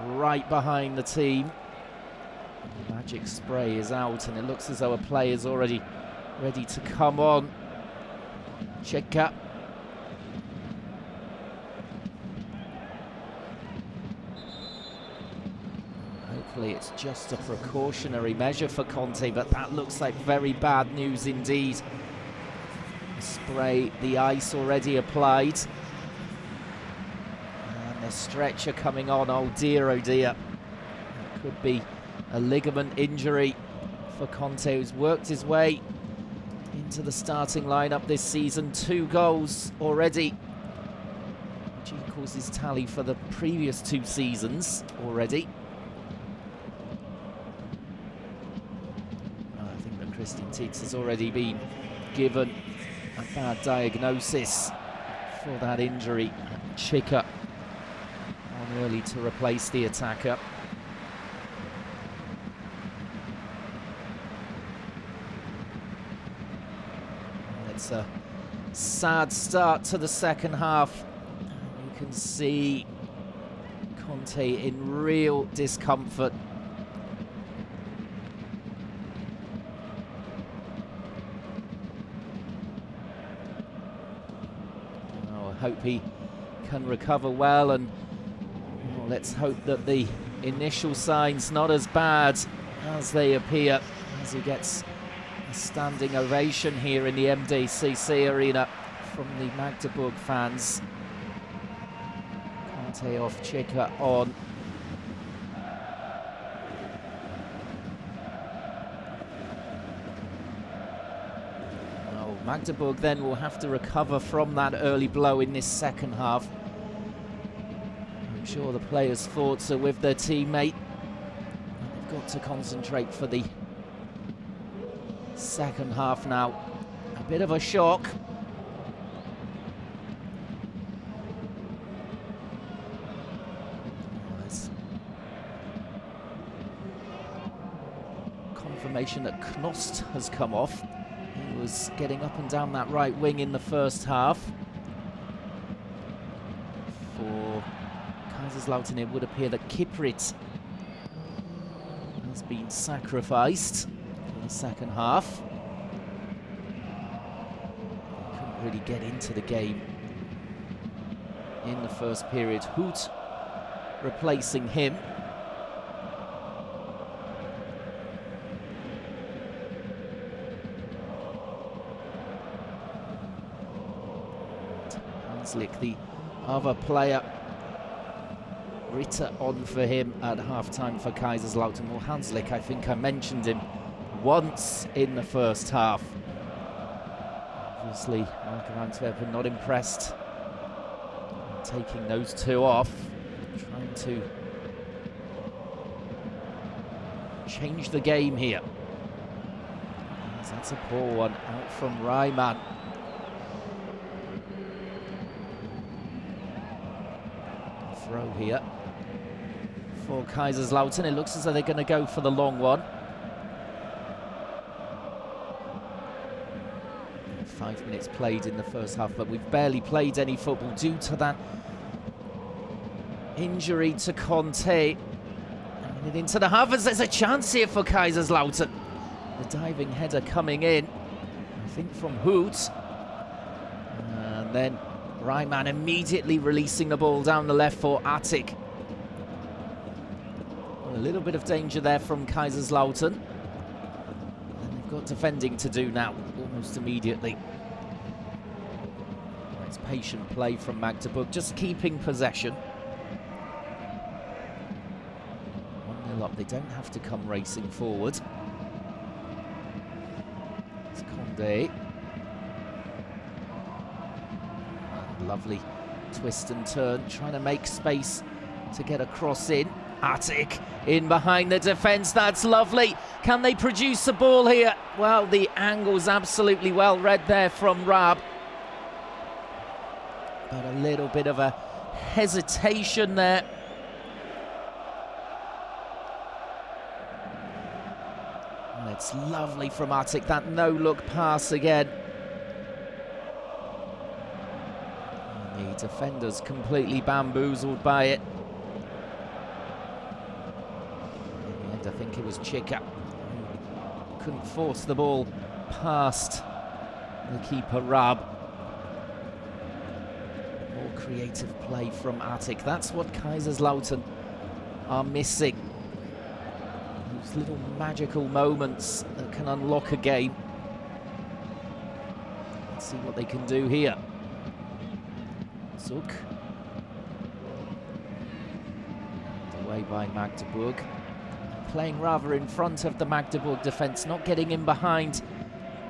right behind the team. The magic spray is out, and it looks as though a player's already ready to come on. Cheka. Hopefully it's just a precautionary measure for Conte, but that looks like very bad news indeed. The spray, the ice already applied. The stretcher coming on. Oh dear, oh dear. It could be a ligament injury for Conte, who's worked his way into the starting lineup this season. 2 goals already, which equals his tally for the previous 2 seasons already. I think that Christian Tietz has already been given a bad diagnosis for that injury. Chika early to replace the attacker. It's a sad start to the second half. You can see Conte in real discomfort. Oh, I hope he can recover well, and let's hope that the initial signs not as bad as they appear, as he gets a standing ovation here in the MDCC arena from the Magdeburg fans. Conte off, Cheka on. Oh, Magdeburg then will have to recover from that early blow in this second half. I'm sure the players' thoughts are with their teammate. They've got to concentrate for the second half now. A bit of a shock. There's confirmation that Knost has come off. He was getting up and down that right wing in the first half. For Kaiserslautern, it would appear that Kiprit has been sacrificed for the second half. Couldn't really get into the game in the first period. Hoot replacing him. Hanslik, the other player. Ritter on for him at half-time for Kaiserslautern. Well, Hanslik, I think I mentioned him once in the first half. Obviously, Mark of Antwerpen not impressed. Taking those two off, trying to change the game here. That's a poor one out from Reimann. Throw here for Kaiserslautern. It looks as though they're going to go for the long one. 5 minutes played in the first half, but we've barely played any football due to that injury to Conte. And into the half, as there's a chance here for Kaiserslautern. The diving header coming in, I think from Hoot. And then Reimann immediately releasing the ball down the left for Attic. Well, a little bit of danger there from Kaiserslautern. And they've got defending to do now, almost immediately. It's patient play from Magdeburg, just keeping possession. 1-0 up, they don't have to come racing forward. It's Condé. Lovely twist and turn, trying to make space to get a cross in. Attic in behind the defence, that's lovely. Can they produce the ball here? Well, the angle's absolutely well read there from Raab. But a little bit of a hesitation there. And it's lovely from Attic, that no-look pass again. The defenders completely bamboozled by it. In the end, I think it was Chika who couldn't force the ball past the keeper, Raab. More creative play from Attic. That's what Kaiserslautern are missing. Those little magical moments that can unlock a game. Let's see what they can do here. Zug. Away by Magdeburg. Playing rather in front of the Magdeburg defence, not getting in behind,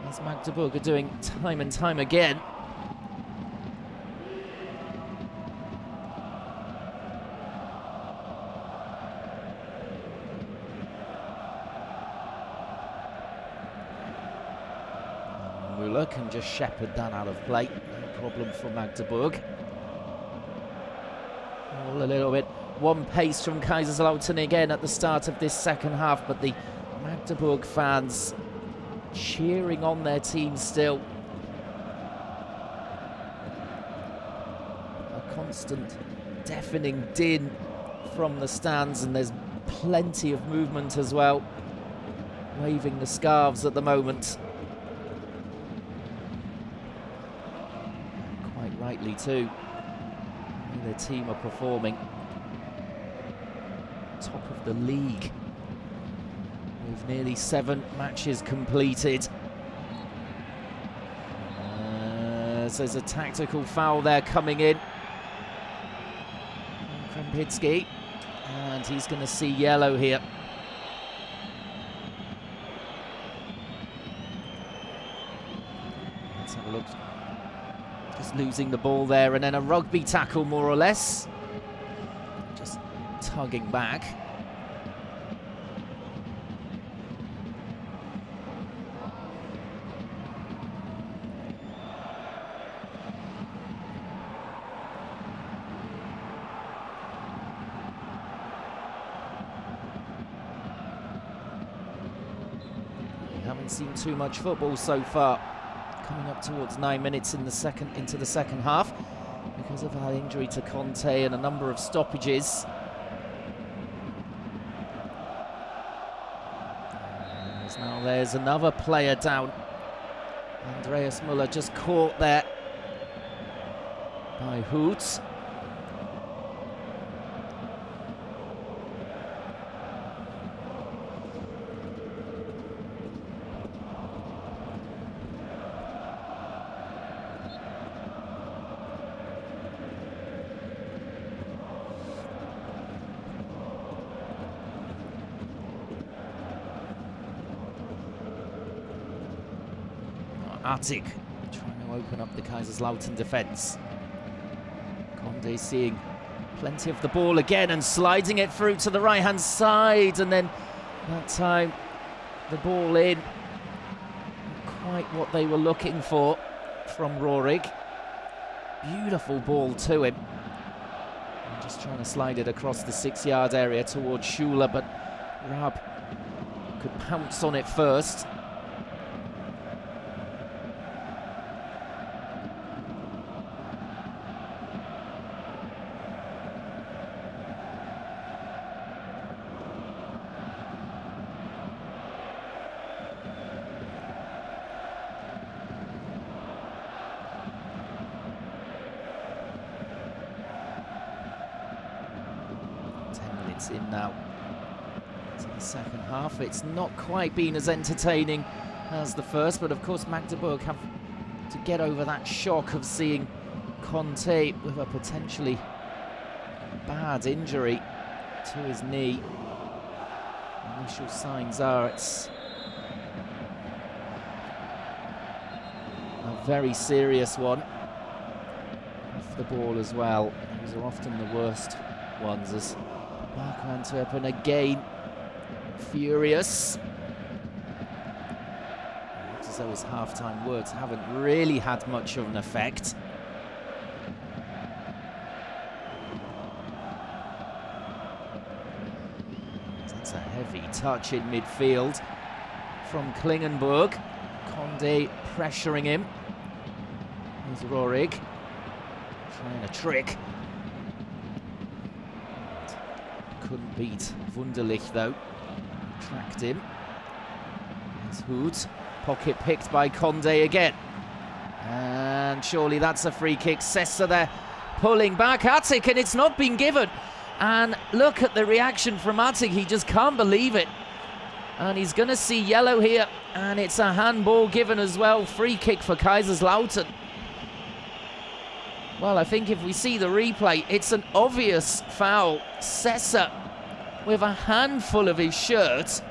as Magdeburg are doing time and time again. Müller can just shepherd that out of play. No problem for Magdeburg. All a little bit one pace from Kaiserslautern again at the start of this second half, but the Magdeburg fans cheering on their team still. A constant deafening din from the stands, and there's plenty of movement as well, waving the scarves at the moment. Quite rightly too. Their team are performing top of the league with nearly 7 matches completed. So there's a tactical foul there coming in. Krempitsky, and he's going to see yellow here. Let's have a look. Just losing the ball there, and then a rugby tackle more or less. Just tugging back. Haven't seen too much football so far. Coming up towards 9 minutes into the second half because of our injury to Conte and a number of stoppages. Now there's another player down. Andreas Müller just caught there by Hoot. Artig trying to open up the Kaiserslautern defence. Conde seeing plenty of the ball again and sliding it through to the right-hand side, and then that time the ball in. Not quite what they were looking for from Rohrig. Beautiful ball to him. And just trying to slide it across the 6-yard area towards Schuler, but Raab could pounce on it first. In now to the second half. It's not quite been as entertaining as the first, but of course Magdeburg have to get over that shock of seeing Conte with a potentially bad injury to his knee. Initial signs are it's a very serious one. Off the ball as well. Those are often the worst ones, as Mark Antwerpen again furious. Looks as though his half-time words haven't really had much of an effect. That's a heavy touch in midfield from Klingenberg. Conde pressuring him. Here's Rohrig trying a trick. Couldn't beat Wunderlich though. Tracked him. There's Hoot. Pocket picked by Conde again. And surely that's a free kick. Sessa there pulling back Attic, and it's not been given. And look at the reaction from Attic. He just can't believe it. And he's going to see yellow here. And it's a handball given as well. Free kick for Kaiserslautern. Well, I think if we see the replay, it's an obvious foul. Sessa with a handful of his shirt.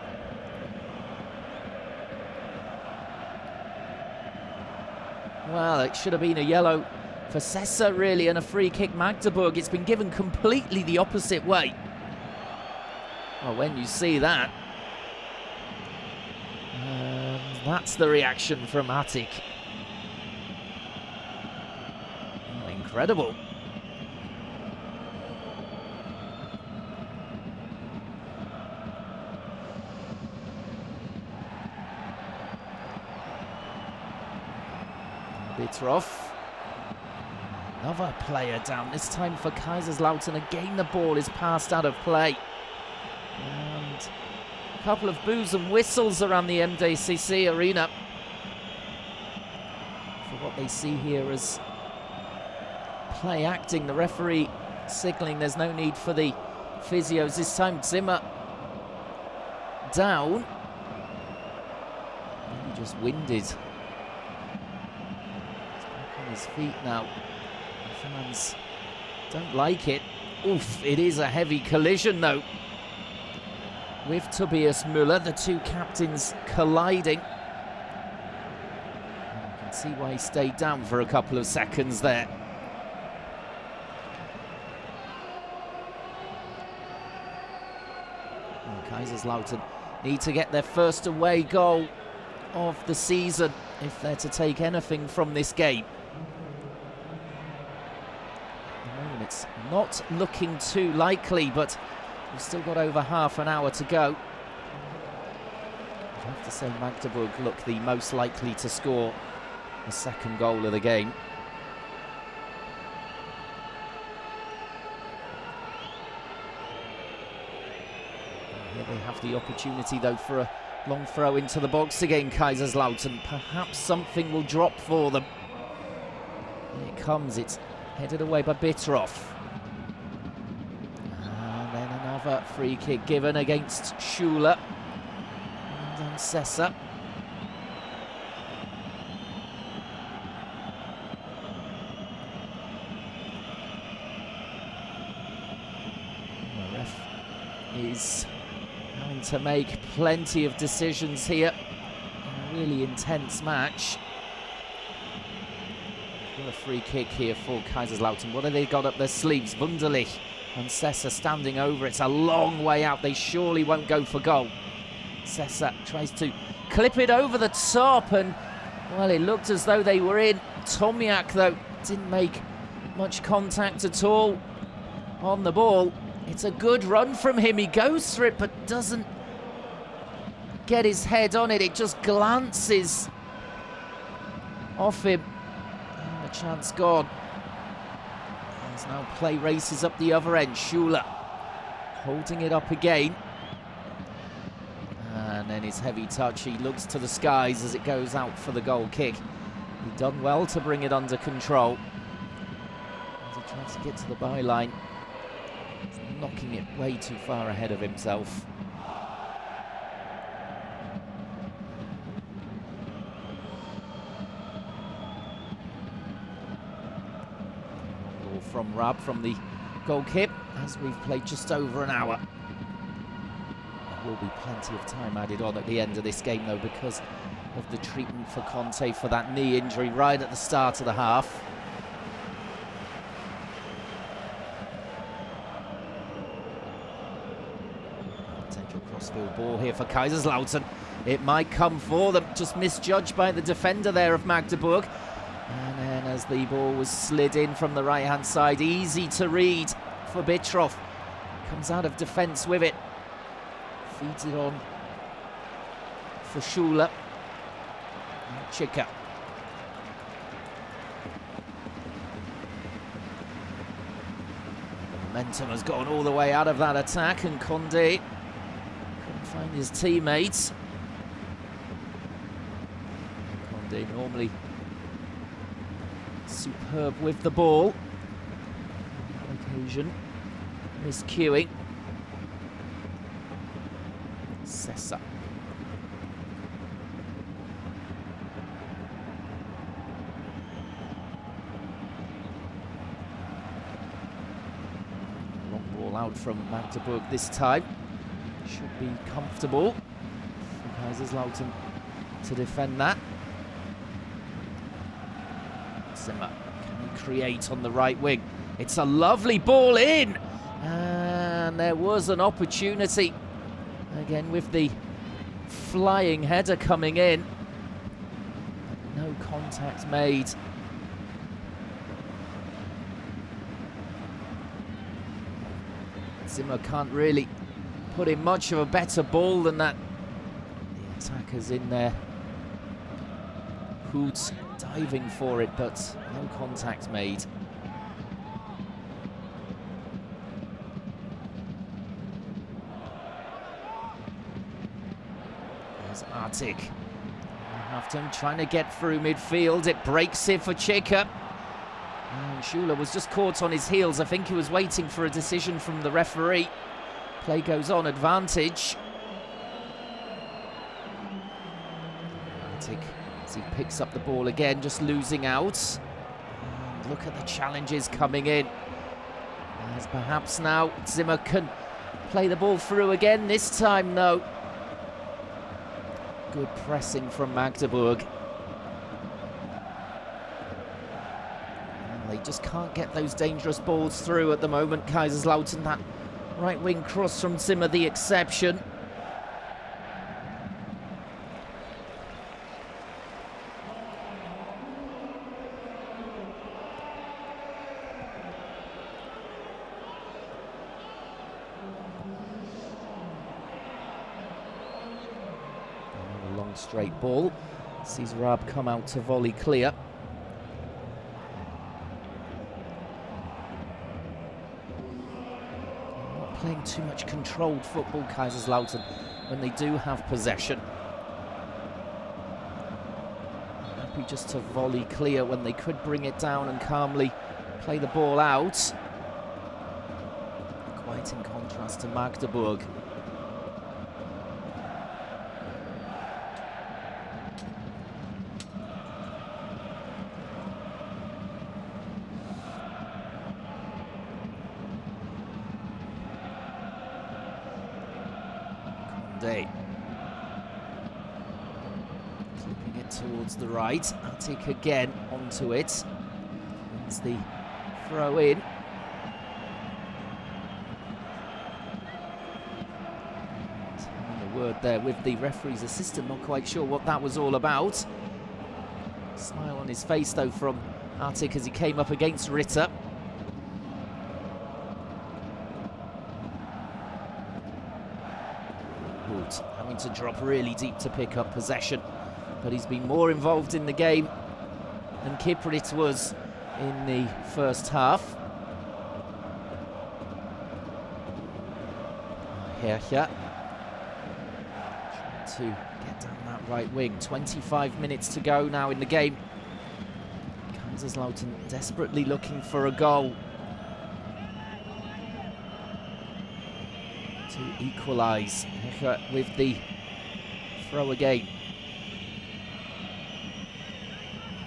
Well, it should have been a yellow for Sessa, really, and a free kick Magdeburg. It's been given completely the opposite way. Well, when you see that, that's the reaction from Attic. Incredible. Bitroff. Another player down, this time for Kaiserslautern. Again, the ball is passed out of play. And a couple of boos and whistles around the MDCC arena for what they see here as play acting. The referee signalling there's no need for the physios this time. Zimmer down. He just winded. He's back on his feet now. The fans don't like it. Oof, it is a heavy collision though, with Tobias Müller, the two captains colliding. And you can see why he stayed down for a couple of seconds there. Kaiserslautern need to get their first away goal of the season if they're to take anything from this game. At the moment it's not looking too likely, but we've still got over half an hour to go. I'd have to say Magdeburg look the most likely to score the second goal of the game. Here they have the opportunity though for a long throw into the box again, Kaiserslautern. Perhaps something will drop for them. Here it comes, it's headed away by Bittroff. And then another free kick given against Schuler. And then Sessa. The ref is having to make plenty of decisions here in a really intense match. A free kick here for Kaiserslautern. What have they got up their sleeves? Wunderlich and Sessa standing over. It's a long way out. They surely won't go for goal. Sessa tries to clip it over the top, and well, it looked as though they were in. Tomiak though didn't make much contact at all on the ball. It's a good run from him. He goes for it but doesn't get his head on it. It just glances off him. Chance gone. As now play races up the other end. Schuler holding it up again. And then his heavy touch. He looks to the skies as it goes out for the goal kick. He's done well to bring it under control. As he tries to get to the byline. He's knocking it way too far ahead of himself. From Rab from the goal kick as we've played just over an hour. There will be plenty of time added on at the end of this game though, because of the treatment for Conte for that knee injury right at the start of the half. Potential crossfield ball here for Kaiserslautern. It might come for them, just misjudged by the defender there of Magdeburg. And then as the ball was slid in from the right-hand side, easy to read for Bittroff. Comes out of defence with it. Feeds it on for Schuler. And Chika. Momentum has gone all the way out of that attack, and Conde couldn't find his teammates. Conde normally superb with the ball. On occasion, miscuing. Sessa. Long ball out from Magdeburg this time. Should be comfortable for Kaiserslautern to defend that. Zimmer, can he create on the right wing? It's a lovely ball in, and there was an opportunity again with the flying header coming in, but no contact made. Zimmer can't really put in much of a better ball than that. The attacker's in there. Hoods diving for it, but no contact made. There's Artig. Hafton trying to get through midfield. It breaks it for Chika. And Schuler was just caught on his heels. I think he was waiting for a decision from the referee. Play goes on, advantage. Artig, as he picks up the ball again, just losing out. And look at the challenges coming in. As perhaps now Zimmer can play the ball through again. This time, no. Good pressing from Magdeburg. And they just can't get those dangerous balls through at the moment. Kaiserslautern, that right wing cross from Zimmer, the exception. Long straight ball. Sees Raab come out to volley clear. Not playing too much controlled football, Kaiserslautern, when they do have possession. Happy just to volley clear when they could bring it down and calmly play the ball out. Quite in contrast to Magdeburg. Flipping it towards the right. Attic again onto it. Wins the throw in. Having a word there with the referee's assistant, not quite sure what that was all about. Smile on his face though from Attic as he came up against Ritter. Having to drop really deep to pick up possession, but he's been more involved in the game than Kiprit was in the first half. Here, trying to get down that right wing. 25 minutes to go now in the game. Kaiserslautern desperately looking for a goal to equalise with the throw again.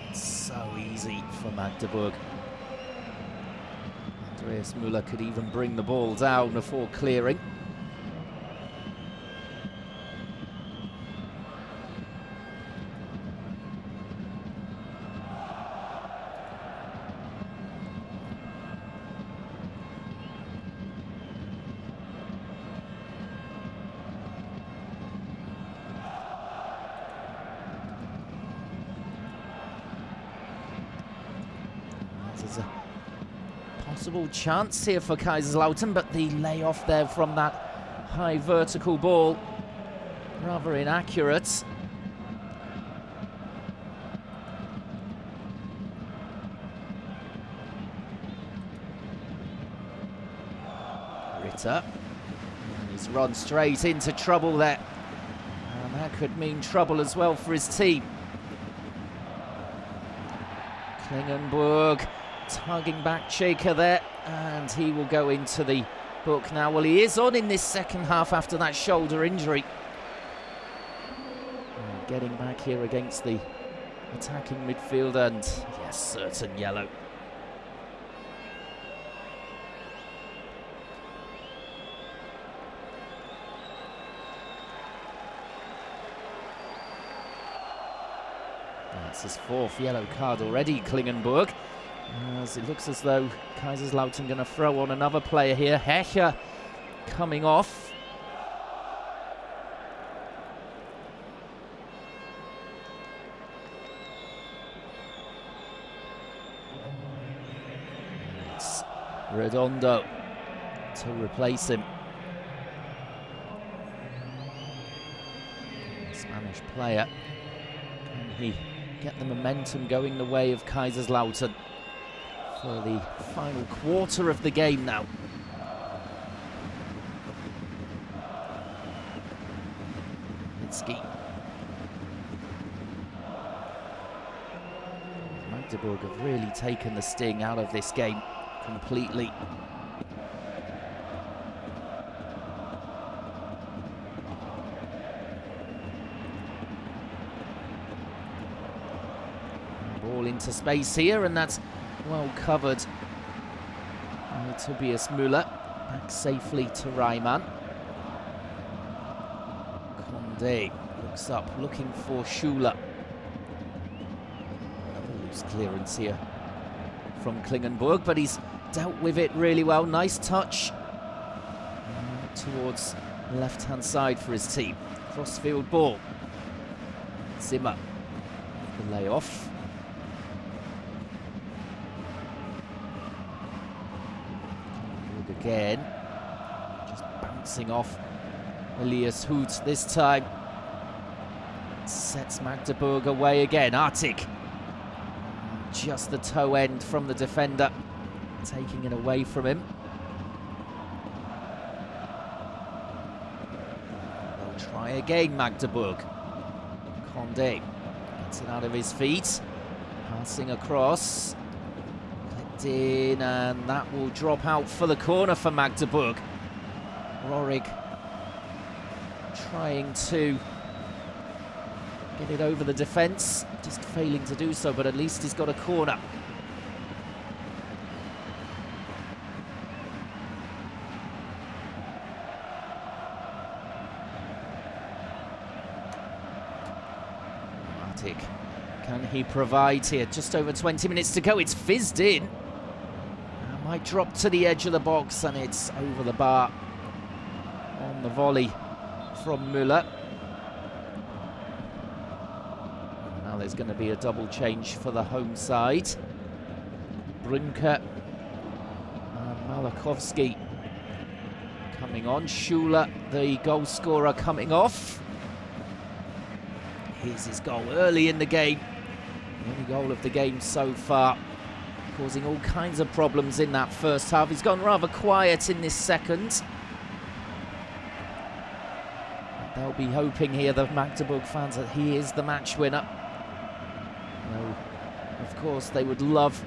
It's so easy for Magdeburg. Andreas Müller could even bring the ball down before clearing. There's a possible chance here for Kaiserslautern, but the layoff there from that high vertical ball, rather inaccurate. Ritter, and he's run straight into trouble there, and that could mean trouble as well for his team. Klingenberg tugging back Shaker there, and he will go into the book now. Well, he is on in this second half after that shoulder injury. And getting back here against the attacking midfielder, and yes, certain yellow. That's his fourth yellow card already, Klingenberg. As it looks as though Kaiserslautern going to throw on another player here. Hecher coming off. It's Redondo to replace him. Spanish player. Can he get the momentum going the way of Kaiserslautern for the final quarter of the game now? Mitski. Magdeburg have really taken the sting out of this game completely. Ball into space here, and that's well covered. Tobias Müller back safely to Reimann. Condé looks up, looking for Schuler. Another loose clearance here from Klingenberg, but he's dealt with it really well. Nice touch towards the left-hand side for his team. Crossfield ball. Zimmer, the layoff. Again, just bouncing off Elias Hood this time. sets Magdeburg away again. Artig, just the toe end from the defender, taking it away from him. They'll try again, Magdeburg. Condé gets it out of his feet, passing across, clipped in, and that will drop out for the corner for Magdeburg. Rorig trying to get it over the defence, just failing to do so, but at least he's got a corner. Artig, can he provide here? Just over 20 minutes to go. It's fizzed in. Might drop to the edge of the box, and it's over the bar on the volley from Müller. Now there's going to be a double change for the home side. Brünker and Malakovsky coming on. Schuler, the goal scorer, coming off. Here's his goal early in the game. The only goal of the game so far, causing all kinds of problems in that first half. He's gone rather quiet in this second. They'll be hoping here, the Magdeburg fans, that he is the match winner. No, of course, they would love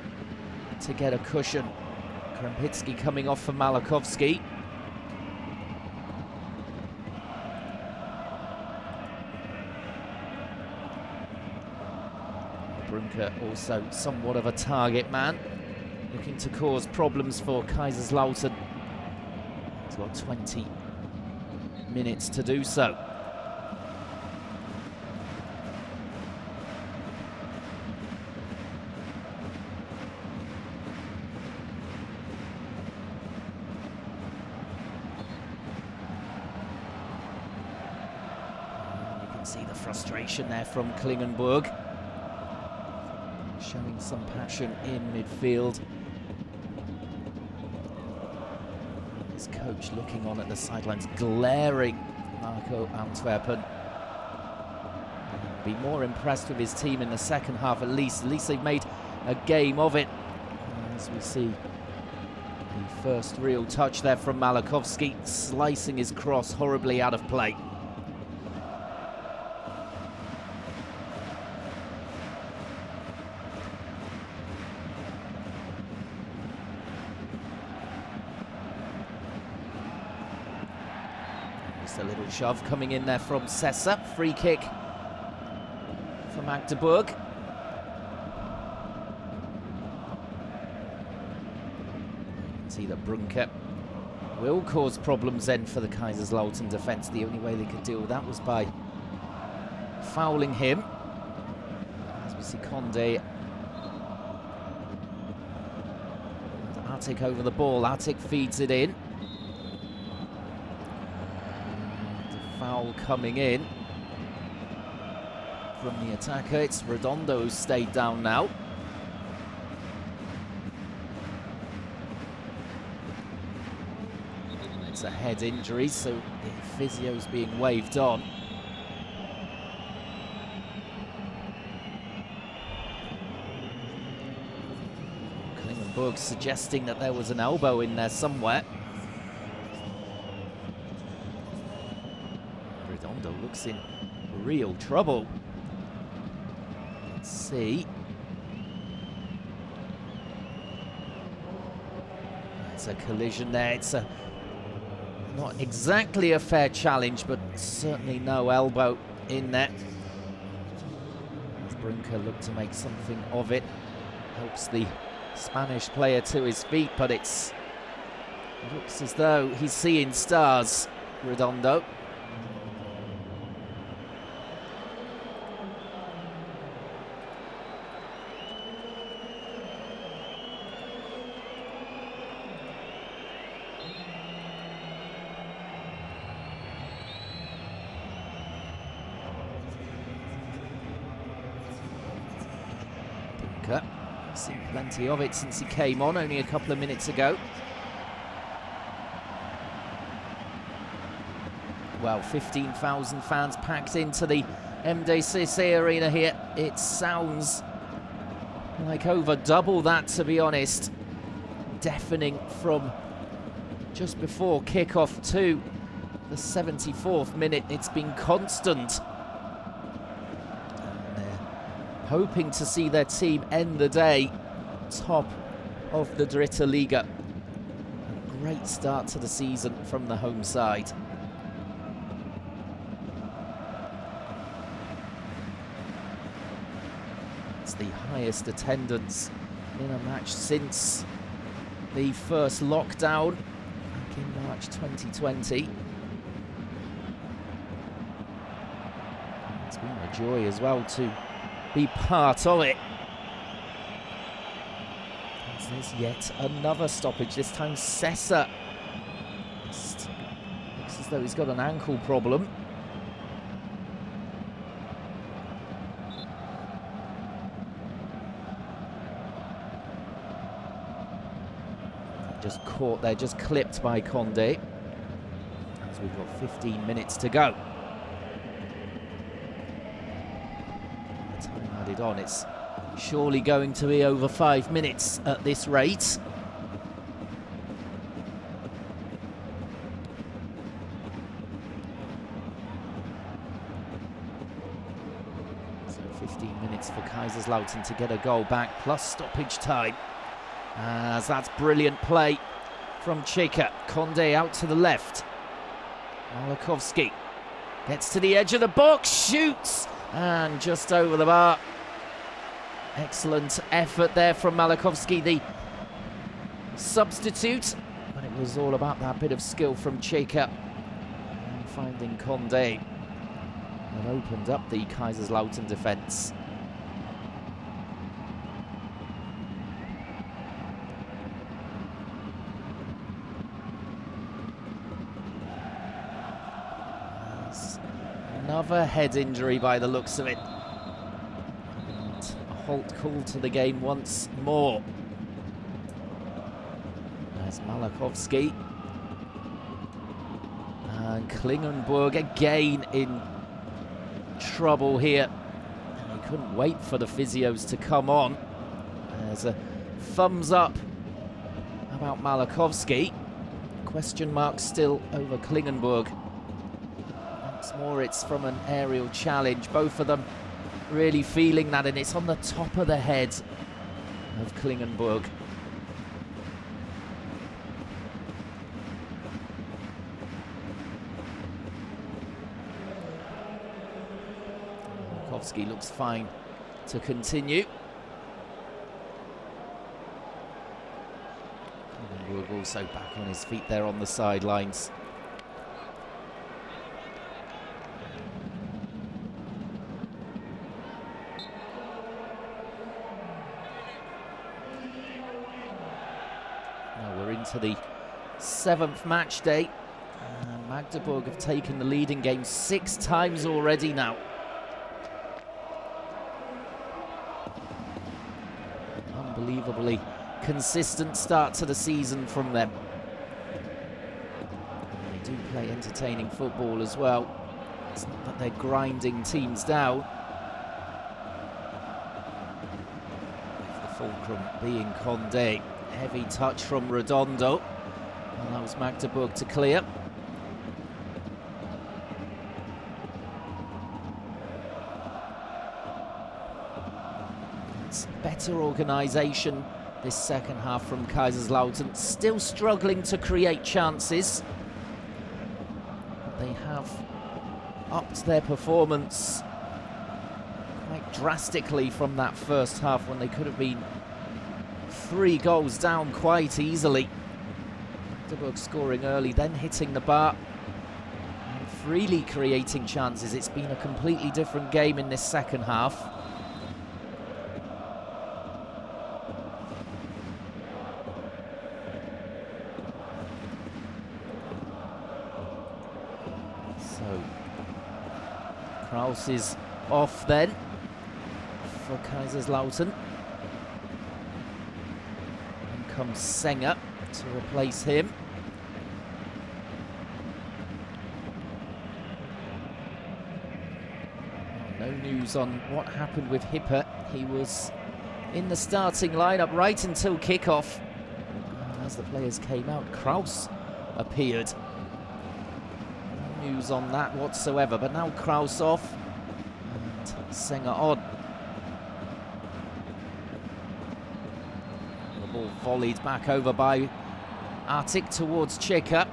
to get a cushion. Krempitsky coming off for Malakovsky. Brünker also somewhat of a target man, looking to cause problems for Kaiserslautern. He's got 20 minutes to do so. You can see the frustration there from Klingenberg, showing some passion in midfield. His coach looking on at the sidelines, glaring Marco Antwerpen. Be more impressed with his team in the second half at least. At least they've made a game of it. As we see the first real touch there from Malakovsky, slicing his cross horribly out of play. A little shove coming in there from Sessa. Free kick for Magdeburg. You can see that Brünker will cause problems then for the Kaiserslautern defence. The only way they could deal with that was by fouling him. As we see Condé. Artig over the ball. Artig feeds it in. Foul coming in from the attacker. It's Redondo who's stayed down now. It's a head injury, so the physio's being waved on. Klingenberg suggesting that there was an elbow in there somewhere. Redondo looks in real trouble. Let's see. It's a collision there. It's a not exactly a fair challenge, but certainly no elbow in there. As Brünker looked to make something of it. Helps the Spanish player to his feet, but it looks as though he's seeing stars, Redondo. Seen plenty of it since he came on only a couple of minutes ago. Well, 15,000 fans packed into the MDCC Arena here. It sounds like over double that, to be honest. Deafening from just before kickoff to the 74th minute. It's been constant. And they're hoping to see their team end the day top of the Dritte Liga. A great start to the season from the home side. It's the highest attendance in a match since the first lockdown back in March 2020. It's been a joy as well to be part of it. As there's yet another stoppage, this time Sessa. Looks as though he's got an ankle problem. Just caught there, just clipped by Condé. As we've got 15 minutes to go. The time added on, it's surely going to be over 5 minutes at this rate. So 15 minutes for Kaiserslautern to get a goal back, plus stoppage time. As that's brilliant play from Chika. Condé out to the left. Malakovsky gets to the edge of the box, shoots, and just over the bar. Excellent effort there from Malakovsky, the substitute. But it was all about that bit of skill from Chika. And finding Condé. And opened up the Kaiserslautern defence. Another head injury by the looks of it. And a halt call to the game once more. There's Malakovsky. And Klingenberg again in trouble here. And he couldn't wait for the physios to come on. There's a thumbs up about Malakovsky. Question mark still over Klingenberg. Once more, it's from an aerial challenge. Both of them really feeling that, and it's on the top of the head of Klingenberg. Malakovsky looks fine to continue. Klingenberg also back on his feet there on the sidelines. To the 7th match day. Magdeburg have taken the leading game 6 times already now. Unbelievably consistent start to the season from them. And they do play entertaining football as well. It's not that they're grinding teams down. With the fulcrum being Condé. Heavy touch from Redondo. Allows Magdeburg to clear. It's better organisation this second half from Kaiserslautern. Still struggling to create chances. But they have upped their performance quite drastically from that first half when they could have been 3 goals down quite easily. Magdeburg scoring early, then hitting the bar and freely creating chances. It's been a completely different game in this second half. So Kraus is off then for Kaiserslautern. Comes Senger to replace him. No news on what happened with Hipper. He was in the starting lineup right until kickoff. And as the players came out, Kraus appeared. No news on that whatsoever, but now Kraus off and Sänger on. The ball volleyed back over by Artik towards Čeka.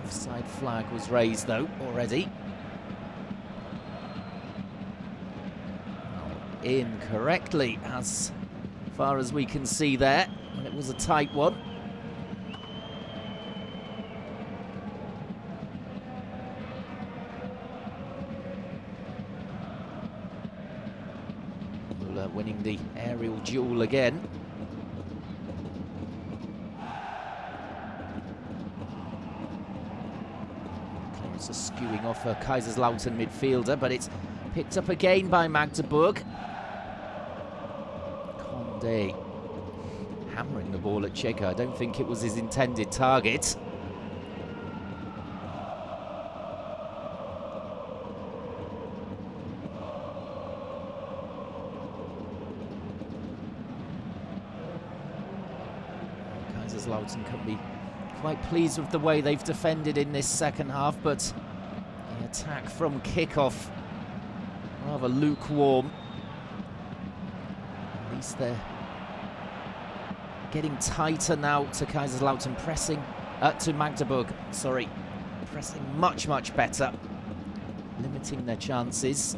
Offside flag was raised though already. Incorrectly, as far as we can see there, and it was a tight one. Müller winning the aerial duel again. Clearance is skewing off a Kaiserslautern midfielder, but it's picked up again by Magdeburg. Conde hammering the ball at Čeka. I don't think it was his intended target. Kaiserslautern can be quite pleased with the way they've defended in this second half, but the attack from kickoff rather lukewarm. At least they're getting tighter now to Kaiserslautern, pressing to Magdeburg, sorry, pressing much better, limiting their chances.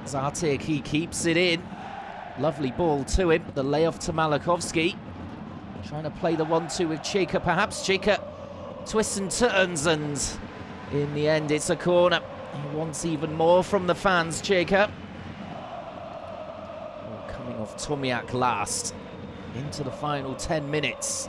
Artik, he keeps it in. Lovely ball to him, the layoff to Malachowski. Trying to play the 1-2 with Čeka, perhaps. Čeka twists and turns, and in the end it's a corner. He wants even more from the fans, Čeka. Oh, coming off Tomiak last, into the final 10 minutes.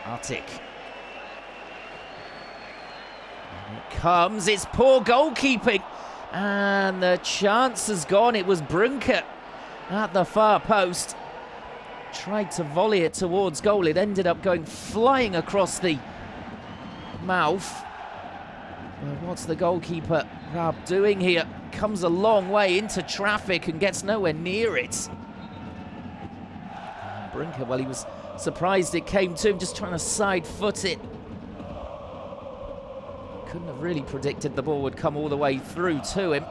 Artik. And it comes, it's poor goalkeeping. And the chance has gone. It was Brunke at the far post. Tried to volley it towards goal. It ended up going flying across the mouth. But what's the goalkeeper Rab doing here? Comes a long way into traffic and gets nowhere near it. And Brunke, well, he was surprised it came to him, just trying to side foot it. Couldn't have really predicted the ball would come all the way through to him.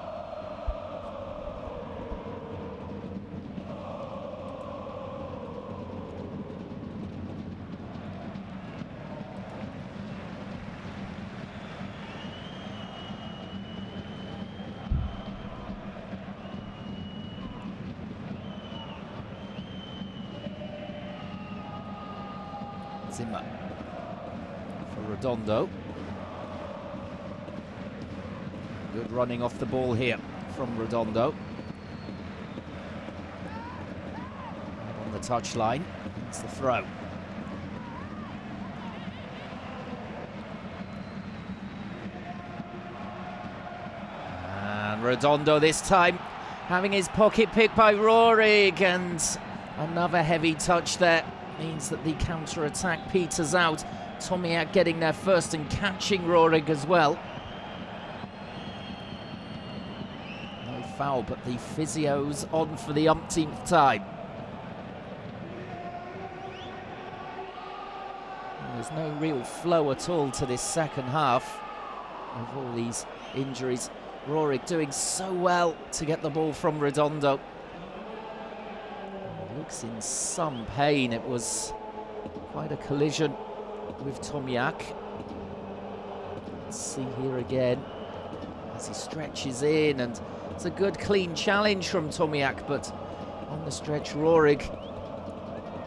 Zimmer for Redondo. Good running off the ball here from Redondo. On the touchline, it's the throw. And Redondo this time having his pocket picked by Rohrig, and another heavy touch there. Means that the counter-attack peters out. Tomiak getting there first and catching Rohrig as well. No foul, but the physio's on for the umpteenth time. And there's no real flow at all to this second half of all these injuries. Rohrig doing so well to get the ball from Redondo. Looks in some pain. It was quite a collision with Tomiak. Let's see here again as he stretches in, and it's a good clean challenge from Tomiak, but on the stretch Rohrig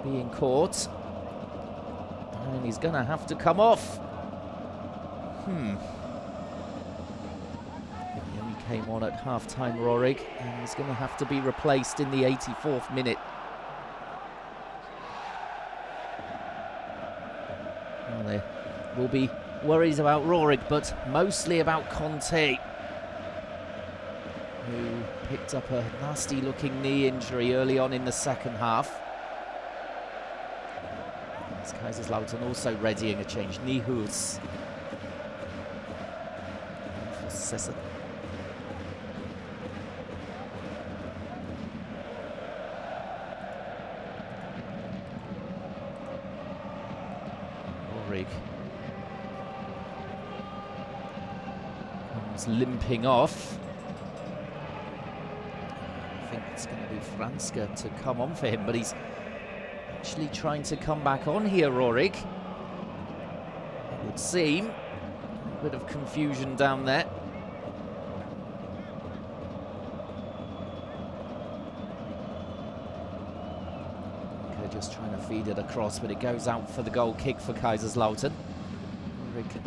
being caught, and he's gonna have to come off. He only came on at half-time, Rohrig, and he's gonna have to be replaced in the 84th minute. There will be worries about Rohrig, but mostly about Conte. who picked up a nasty-looking knee injury early on in the second half. As Kaiserslautern also readying a change. Nihus. For Sessa. Ulrich comes limping off. I think it's going to be Franska to come on for him, but he's actually trying to come back on here, Rorik. It would seem. A bit of confusion down there. Okay, just trying to feed it across, but it goes out for the goal kick for Kaiserslautern. Ulrich.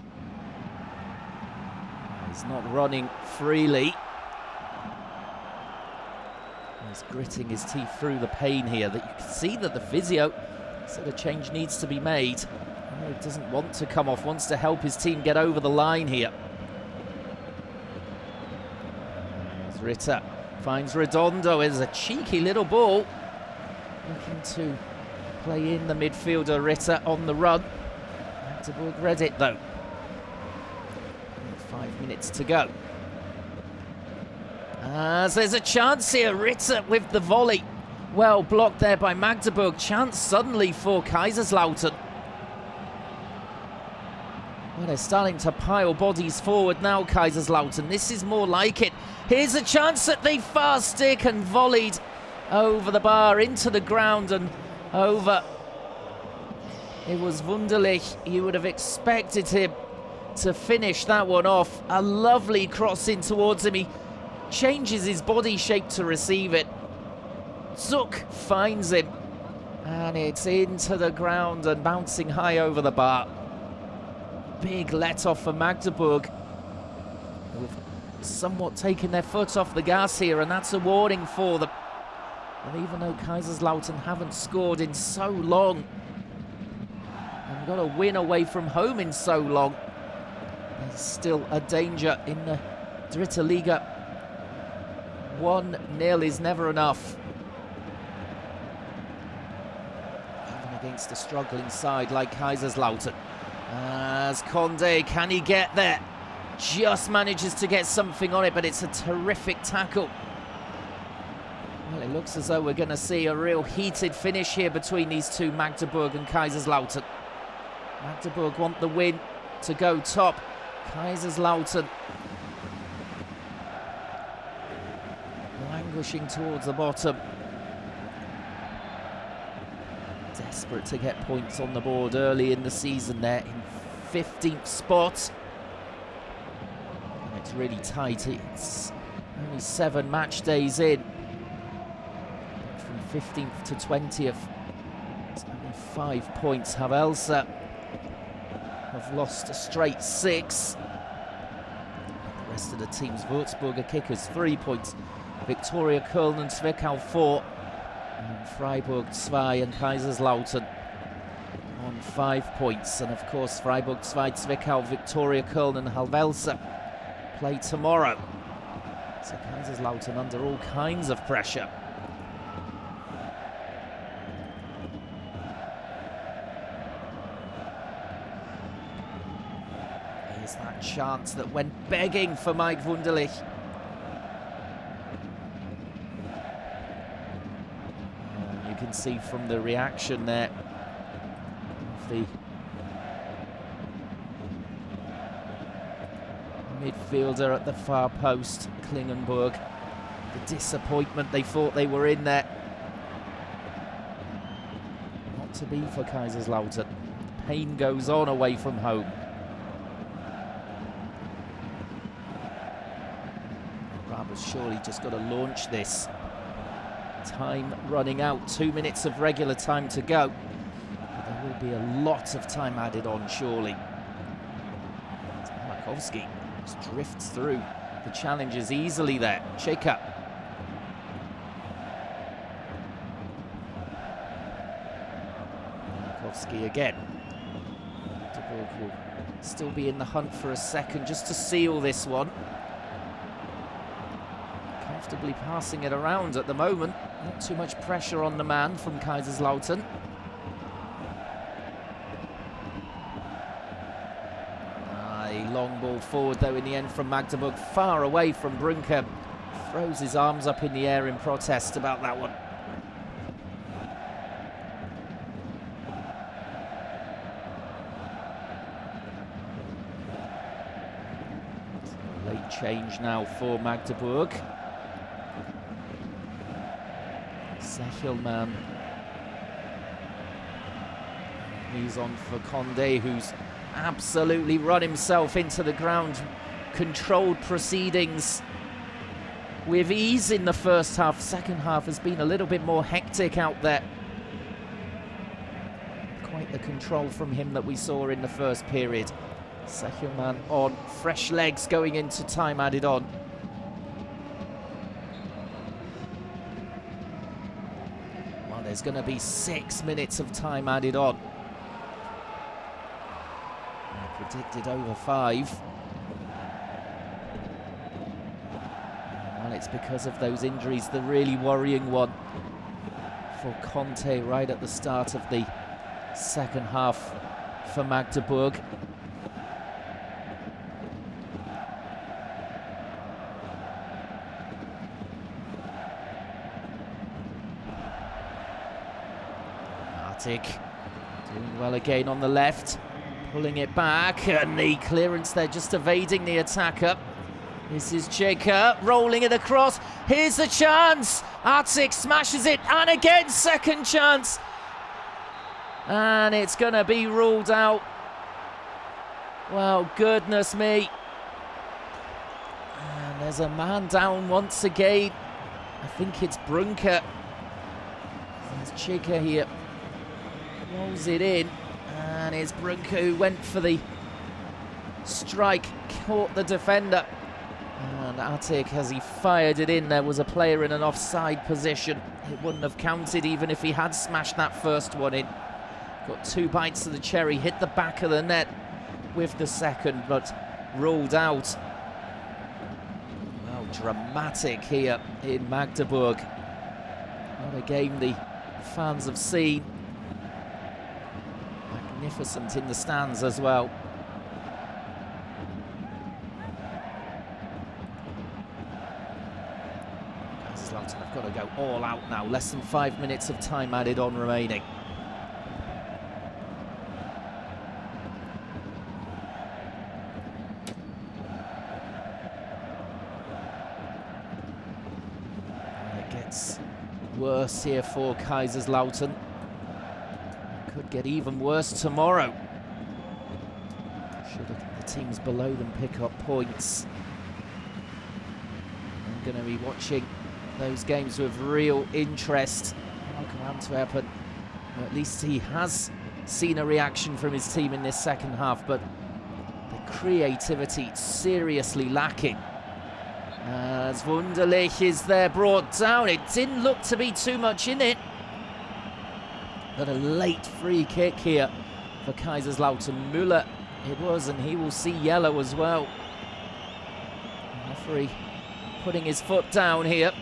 He's not running freely. He's gritting his teeth through the pain here. That you can see that the physio said a change needs to be made. He doesn't want to come off, wants to help his team get over the line here. As Ritter finds Redondo. It's a cheeky little ball. Looking to play in the midfielder, Ritter on the run. Magdeburg read it though. 5 minutes to go. As there's a chance here, Ritter with the volley. Well blocked there by Magdeburg. Chance suddenly for Kaiserslautern. Well, they're starting to pile bodies forward now, Kaiserslautern. This is more like it. Here's a chance at the far stick and volleyed over the bar, into the ground and over. It was Wunderlich. You would have expected him to finish that one off. A lovely cross in towards him. He changes his body shape to receive it. Zuck finds him, and it's into the ground and bouncing high over the bar. Big let-off for Magdeburg, who have somewhat taken their foot off the gas here, and that's a warning for them. And even though Kaiserslautern haven't scored in so long, and got a win away from home in so long, there's still a danger in the Dritte Liga. 1-0 is never enough. Even against a struggling side like Kaiserslautern. As Condé, can he get there? Just manages to get something on it, but it's a terrific tackle. Well, it looks as though we're going to see a real heated finish here between these two, Magdeburg and Kaiserslautern. Magdeburg want the win to go top. Kaiserslautern languishing towards the bottom. Desperate to get points on the board early in the season there, in 15th spot. And it's really tight. It's only 7 match days in. From 15th to 20th, it's only 5 points. Havelse have lost a straight 6. The rest of the teams, Würzburger Kickers 3 points. Viktoria Köln and Zwickau 4. And Freiburg 2 and Kaiserslautern on 5 points. And of course Freiburg 2, Zwickau, Viktoria Köln and Havelse play tomorrow. So Kaiserslautern under all kinds of pressure. Here's that chance that went begging for Mike Wunderlich. You can see from the reaction there of the midfielder at the far post, Klingenberg, the disappointment. They thought they were in there. Not to be for Kaiserslautern. Pain goes on away from home. Raba's surely just got to launch this. Time running out, 2 minutes of regular time to go. But there will be a lot of time added on, surely. Markowski just drifts through the challenges easily there. Cheka. Markowski again. Magdeburg will still be in the hunt for a second just to seal this one. comfortably passing it around at the moment. Not too much pressure on the man from Kaiserslautern. A long ball forward though in the end from Magdeburg, far away from Brunke. Throws his arms up in the air in protest about that one. Late change now for Magdeburg. Sechelman. He's on for Condé, who's absolutely run himself into the ground. Controlled proceedings with ease in the first half. Second half has been a little bit more hectic out there. Quite the control from him that we saw in the first period. Sechelman on, fresh legs going into time added on. Well, there's going to be 6 minutes of time added on. I predicted over 5. Well, it's because of those injuries, the really worrying one for Conte right at the start of the second half for Magdeburg. Doing well again on the left, pulling it back, and the clearance there just evading the attacker. This is Chika rolling it across. Here's the chance. Artik smashes it, and again, second chance. And it's going to be ruled out. Well, goodness me. And there's a man down once again. I think it's Brunke. There's Chika here. Rolls it in, and it's Brunke who went for the strike, caught the defender, and Artik, as he fired it in, there was a player in an offside position. It wouldn't have counted even if he had smashed that first one in. Got 2 bites of the cherry, hit the back of the net with the second, but ruled out. Well, dramatic here in Magdeburg. What a game the fans have seen. Magnificent in the stands as well. Kaiserslautern have got to go all out now. Less than 5 minutes of time added on remaining. And it gets worse here for Kaiserslautern. Could get even worse tomorrow. Should the teams below them pick up points. I'm going to be watching those games with real interest. Welcome Antwerpen. At least he has seen a reaction from his team in this second half, but the creativity seriously lacking. As Wunderlich is there brought down. It didn't look to be too much in it. But a late free kick here for Kaiserslautern. Müller it was, and he will see yellow as well. The referee putting his foot down here.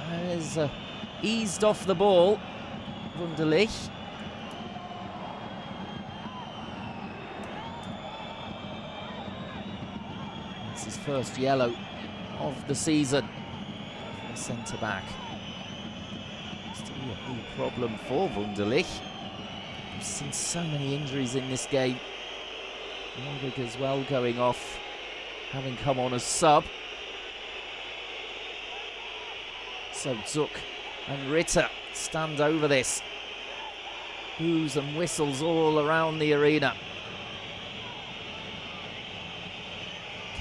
Has eased off the ball, Wunderlich. It's his first yellow of the season for the centre-back. A big problem for Wunderlich. We've seen so many injuries in this game. Norwig as well going off, having come on as sub. So Zuck and Ritter stand over this. Boos and whistles all around the arena.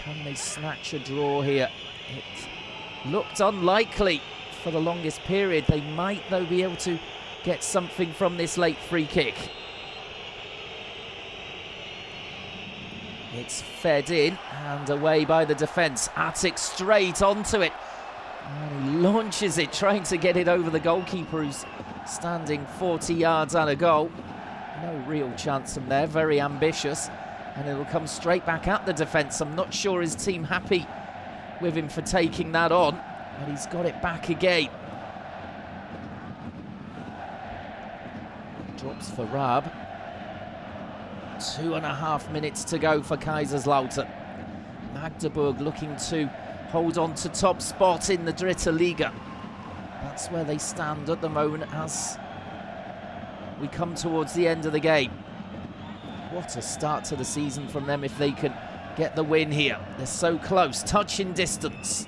Can they snatch a draw here? It looked unlikely for the longest period. They might, though, be able to get something from this late free kick. It's fed in and away by the defence. Artik straight onto it. And he launches it, trying to get it over the goalkeeper, who's standing 40 yards out of goal. No real chance from there, very ambitious. And it'll come straight back at the defence. I'm not sure his team happy with him for taking that on, but he's got it back again. Drops for Raab. 2.5 minutes to go for Kaiserslautern. Magdeburg looking to hold on to top spot in the Dritte Liga. That's where they stand at the moment as we come towards the end of the game. What a start to the season from them if they can get the win here. They're so close, touching distance.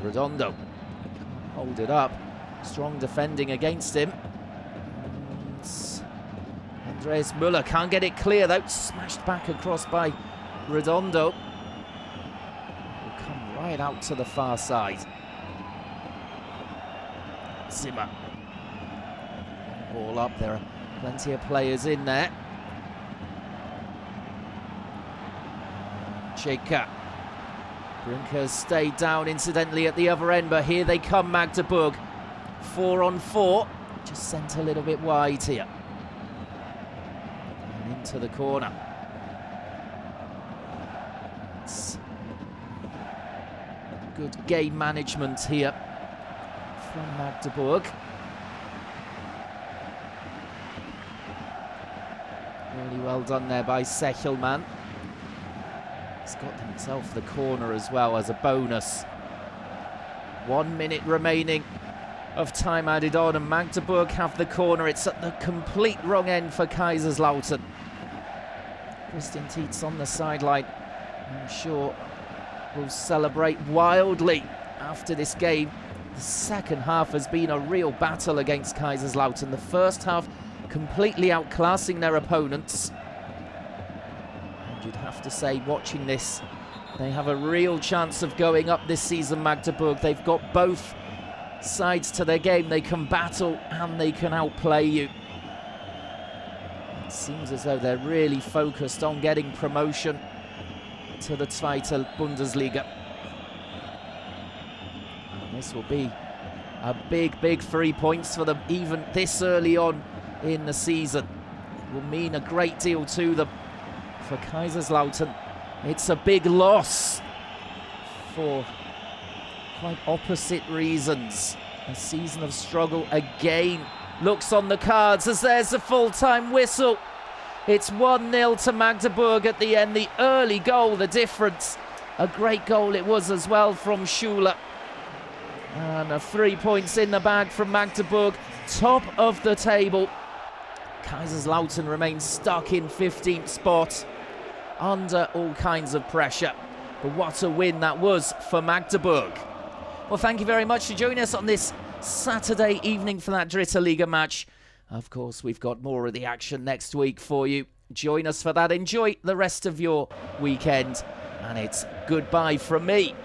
Redondo can't hold it up. Strong defending against him. Andreas Müller can't get it clear though. Smashed back across by Redondo. Will come right out to the far side. Zimmer. Ball up. There are plenty of players in there. Cheka. Brinker's stayed down incidentally at the other end, but here they come, Magdeburg. 4-on-4. Just sent a little bit wide here. And into the corner. It's good game management here from Magdeburg. Really well done there by Sechelman. He's got himself the corner as well as a bonus. 1 minute remaining of time added on, and Magdeburg have the corner. It's at the complete wrong end for Kaiserslautern. Christian Tietz on the sideline, I'm sure will celebrate wildly after this game. The second half has been a real battle against Kaiserslautern. The first half completely outclassing their opponents. And you'd have to say, watching this, they have a real chance of going up this season, Magdeburg. They've got both sides to their game. They can battle and they can outplay you. It seems as though they're really focused on getting promotion to the Zweite Bundesliga. And this will be a big 3 points for them, even this early on in the season. It will mean a great deal to them. For Kaiserslautern, it's a big loss for quite opposite reasons. A season of struggle again looks on the cards as there's a full-time whistle. It's 1-0 to Magdeburg at the end. The early goal, the difference. A great goal it was as well from Schuler. And 3 points in the bag from Magdeburg. Top of the table. Kaiserslautern remains stuck in 15th spot, under all kinds of pressure. But what a win that was for Magdeburg. Well, thank you very much for joining us on this Saturday evening for that Dritte Liga match. Of course, we've got more of the action next week for you. Join us for that. Enjoy the rest of your weekend. And it's goodbye from me.